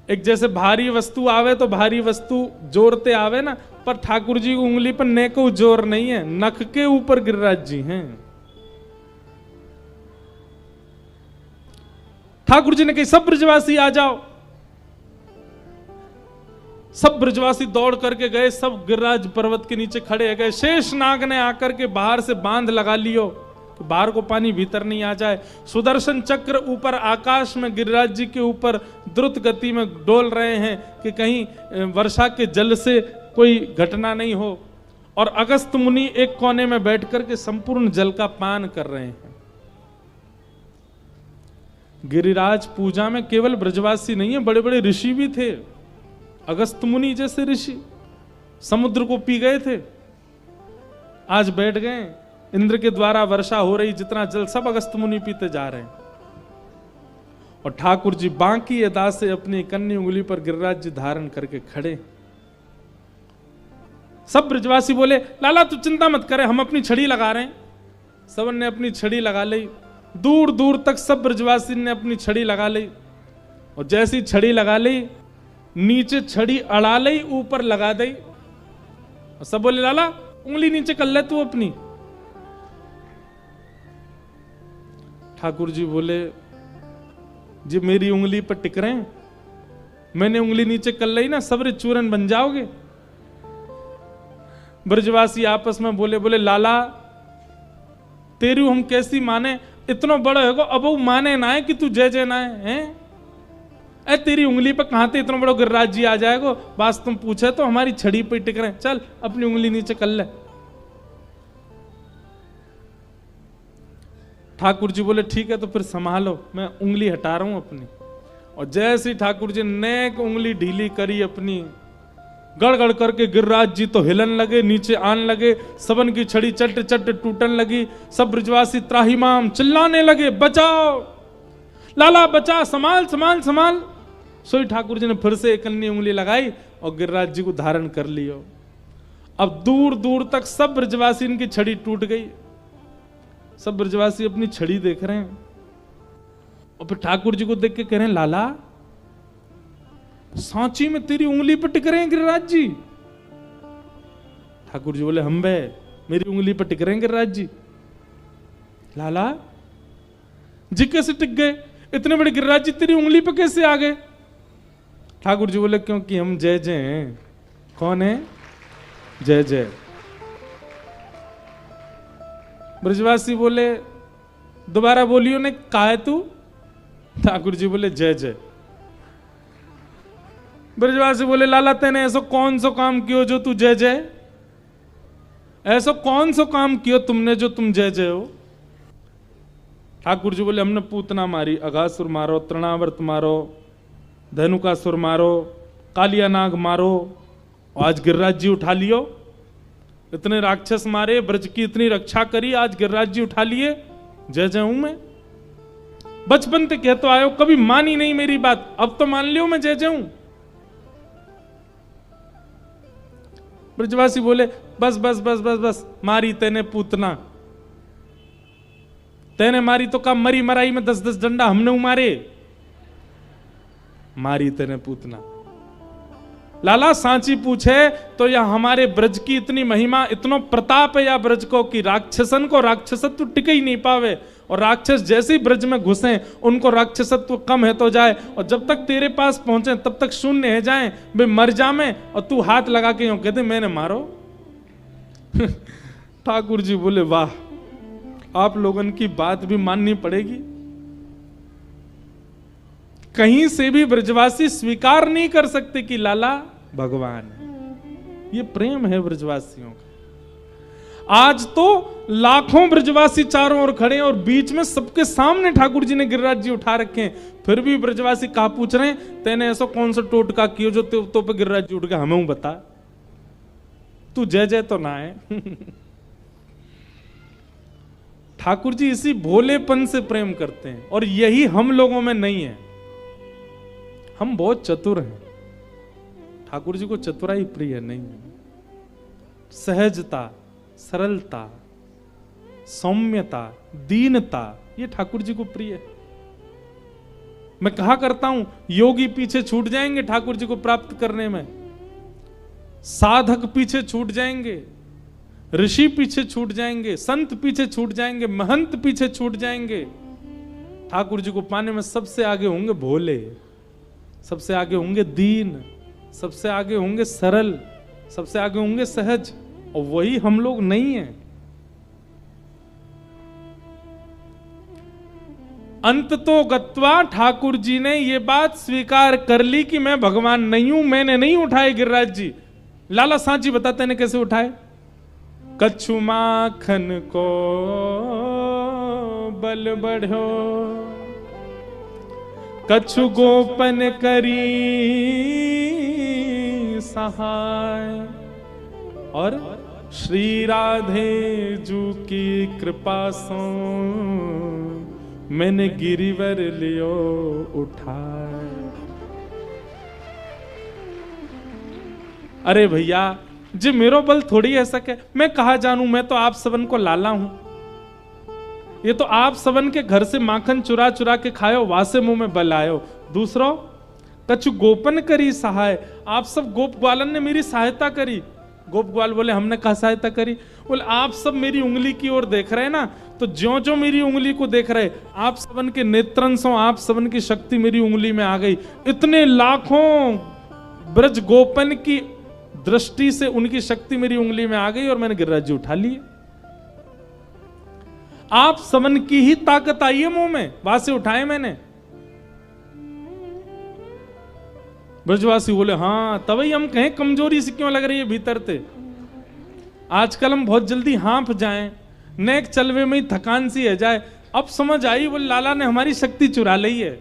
एक जैसे भारी वस्तु आवे तो भारी वस्तु जोड़ते आवे ना, पर ठाकुर जी की उंगली पर ने को जोर नहीं है, नख के ऊपर गिरिराज जी हैं। ठाकुर जी ने कही सब ब्रजवासी आ जाओ। सब ब्रजवासी दौड़ करके गए, सब गिरिराज पर्वत के नीचे खड़े हो गए। शेष नाग ने आकर के बाहर से बांध लगा लियो कि बाहर को पानी भीतर नहीं आ जाए। सुदर्शन चक्र ऊपर आकाश में गिरिराज जी के ऊपर द्रुत गति में डोल रहे हैं कि कहीं वर्षा के जल से कोई घटना नहीं हो। और अगस्त मुनि एक कोने में बैठ करके संपूर्ण जल का पान कर रहे हैं। गिरिराज पूजा में केवल ब्रजवासी नहीं है, बड़े बड़े ऋषि भी थे। अगस्त मुनि जैसे ऋषि समुद्र को पी गए थे, आज बैठ गए। इंद्र के द्वारा वर्षा हो रही, जितना जल सब अगस्त मुनि पीते जा रहे हैं। और ठाकुर जी बांकी अदा से अपनी कन्नी उंगली पर गिरिराज जी धारण करके खड़े। सब ब्रजवासी बोले लाला तू चिंता मत करे, हम अपनी छड़ी लगा रहे हैं। सबन ने अपनी छड़ी लगा ली, दूर दूर तक सब ब्रजवासी ने अपनी छड़ी लगा ली। और जैसी छड़ी लगा ली, नीचे छड़ी अड़ा ली, ऊपर लगा दी। और सब बोले लाला उंगली नीचे कर ले तू अपनी। ठाकुर जी बोले जी मेरी उंगली पर टिक रहे हैं, मैंने उंगली नीचे कर ली ना, सबरे चूरन बन जाओगे। ब्रजवासी आपस में बोले बोले लाला तेरी हम कैसी माने, इतना बड़ा होगा अब वो माने ना है कि तू जय जय ना है। ए तेरी उंगली पर कहां थे इतना बड़ा गिरिराज जी आ जाएगा, बस तुम पूछे तो हमारी छड़ी पे टिक रहे, चल अपनी उंगली नीचे कर ले। ठाकुर जी बोले ठीक है तो फिर संभालो, मैं उंगली हटा रहा हूं अपनी। और जैसे ठाकुर जी ने उंगली ढीली करी अपनी, गड़गड़ करके गिरिराज जी तो हिलन लगे, नीचे आन लगे, सबन की छड़ी चट चट टूटन लगी। सब ब्रजवासी त्राहिमाम चिल्लाने लगे बचाओ लाला बचा, संभाल संभाल संभाल। सोई ठाकुर जी ने फिर से एक अन्य उंगली लगाई और गिरिराज जी को धारण कर लियो। अब दूर दूर तक सब ब्रजवासी इनकी छड़ी टूट गई। सब ब्रजवासी अपनी छड़ी देख रहे हैं और फिर ठाकुर जी को देख के कह रहे हैं लाला सांची में तेरी उंगली पर टिक रहे हैं गिरिराज जी। ठाकुर जी बोले हम बे मेरी उंगली पर टिक रहे हैं गिरिराज जी। लाला जी कैसे टिक गए, इतने बड़े गिरिराज जी तेरी उंगली पर कैसे आ गए। ठाकुर जी बोले क्योंकि हम जय जय हैं। कौन है जय जय। ब्रजवासी बोले दोबारा बोलियो ने कहा है तू। ठाकुर जी बोले जय जय। ब्रजवासी बोले लाला तेने ऐसा कौन सा काम कियो जो तू जय जय, ऐसा कौन सा काम कियो तुमने जो तुम जय जय हो। ठाकुर जी बोले हमने पूतना मारी, अघासुर मारो, तृणावर्त मारो, धनुकासुर मारो, कालिया नाग मारो, आज गिरिराज जी उठा लियो। इतने राक्षस मारे, ब्रज की इतनी रक्षा करी, आज गिरिराज जी उठा लिए, जय जय हूं मैं। बचपन से कहते आयो, कभी मानी नहीं मेरी बात, अब तो मान लियो मैं जय जय हूं। ब्रजवासी बोले बस बस बस बस बस, मारी तेने पूतना, तेने मारी तो का मरी मराई में 10-10 डंडा हमने उमारे, मारी तेने पूतना। लाला सांची पूछे तो यह हमारे ब्रज की इतनी महिमा, इतना प्रताप है या ब्रज को कि राक्षसन को राक्षसत्व टिक ही नहीं पावे। और राक्षस जैसे ही ब्रज में घुसे उनको राक्षसत्व कम है तो जाए, और जब तक तेरे पास पहुंचे तब तक शून्य है जाए, वे मर जामे और तू हाथ लगा के यूं कहते मैंने मारो। ठाकुर जी बोले वाह, आप लोगों की बात भी माननी पड़ेगी। कहीं से भी ब्रजवासी स्वीकार नहीं कर सकते कि लाला भगवान है। ये प्रेम है ब्रजवासियों का। आज तो लाखों ब्रजवासी चारों ओर खड़े हैं और बीच में सबके सामने ठाकुर जी ने गिरिराज जी उठा रखे हैं, फिर भी ब्रजवासी कहा पूछ रहे हैं तेने ऐसा कौन सा टोटका किया जो तो पे गिरिराज जी उठ गया, हमें बता, तू जय जय तो ना है। ठाकुर जी इसी भोलेपन से प्रेम करते हैं और यही हम लोगों में नहीं है। हम बहुत चतुर हैं, ठाकुर जी को चतुराई प्रिय नहीं है। सहजता, सरलता, सौम्यता, दीनता, ये ठाकुर जी को प्रिय है। मैं कहा करता हूं योगी पीछे छूट जाएंगे ठाकुर जी को प्राप्त करने में, साधक पीछे छूट जाएंगे, ऋषि पीछे छूट जाएंगे, संत पीछे छूट जाएंगे, महंत पीछे छूट जाएंगे। ठाकुर जी को पाने में सबसे आगे होंगे भोले, सबसे आगे होंगे दीन, सबसे आगे होंगे सरल, सबसे आगे होंगे सहज, और वही हम लोग नहीं हैं। अंत तो गत्वा ठाकुर जी ने ये बात स्वीकार कर ली कि मैं भगवान नहीं हूं, मैंने नहीं उठाए गिरिराज जी। लाला सांची बताते ने कैसे उठाए। कछु माखन को बल बढ़ो, कछु गोपन करी सहाय, और श्री राधे जू की कृपा सो मैंने गिरिवर लियो उठाए। अरे भैया जी मेरो बल थोड़ी है सके, मैं कहा जानू, मैं तो आप सबन को लाला हूं। ये तो आप सबन के घर से माखन चुरा चुरा के खायो, वासे मुंह में बल आयो। दूसरों कछु गोपन करी सहाय, आप सब गोप ग्वालन ने मेरी सहायता करी। गोप ग्वाल बोले हमने कहा सहायता करी? बोले आप सब मेरी उंगली की ओर देख रहे हैं ना, तो ज्यों ज्यों मेरी उंगली को देख रहे, आप सबन के नेत्रंशों, आप सबन की शक्ति मेरी उंगली में आ गई। इतने लाखों ब्रज गोपन की दृष्टि से उनकी शक्ति मेरी उंगली में आ गई और मैंने गिरिराज जी उठा लिए। आप सबन की ही ताकत आई है मुंह में, वासे उठाए मैंने। ब्रजवासी बोले हाँ, तभी हम कहें कमजोरी से क्यों लग रही है भीतर से। आजकल हम बहुत जल्दी हाँफ जाएं, नेक चलवे में ही थकान सी है जाए। अब समझ आई बोले लाला ने हमारी शक्ति चुरा ली है।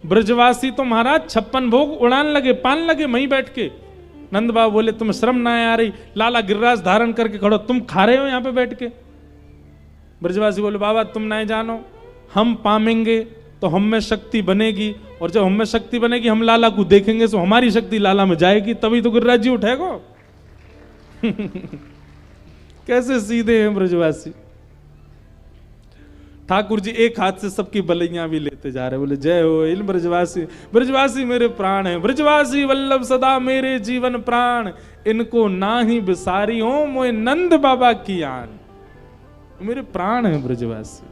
ब्रजवासी तो महाराज 56 भोग उड़ान लगे, पान लगे वहीं बैठ के। नंद बाबा बोले तुम श्रम ना आ रही, लाला गिरिराज धारण करके खड़ो, तुम खा रहे हो यहां पे बैठ के। ब्रजवासी बोले बाबा तुम नहीं जानो, हम पामेंगे तो हम में शक्ति बनेगी, और जब हम में शक्ति बनेगी हम लाला को देखेंगे तो हमारी शक्ति लाला में जाएगी, तभी तो गिरिराज जी उठेगा। कैसे सीधे हैं ब्रजवासी। ठाकुर जी एक हाथ से सबकी बलैया भी लेते जा रहे, बोले जय हो इन ब्रजवासी। ब्रजवासी मेरे प्राण हैं, ब्रजवासी वल्लभ सदा मेरे जीवन प्राण, इनको ना ही बिसारी हो मोए नंद बाबा की आन। मेरे प्राण हैं ब्रजवासी।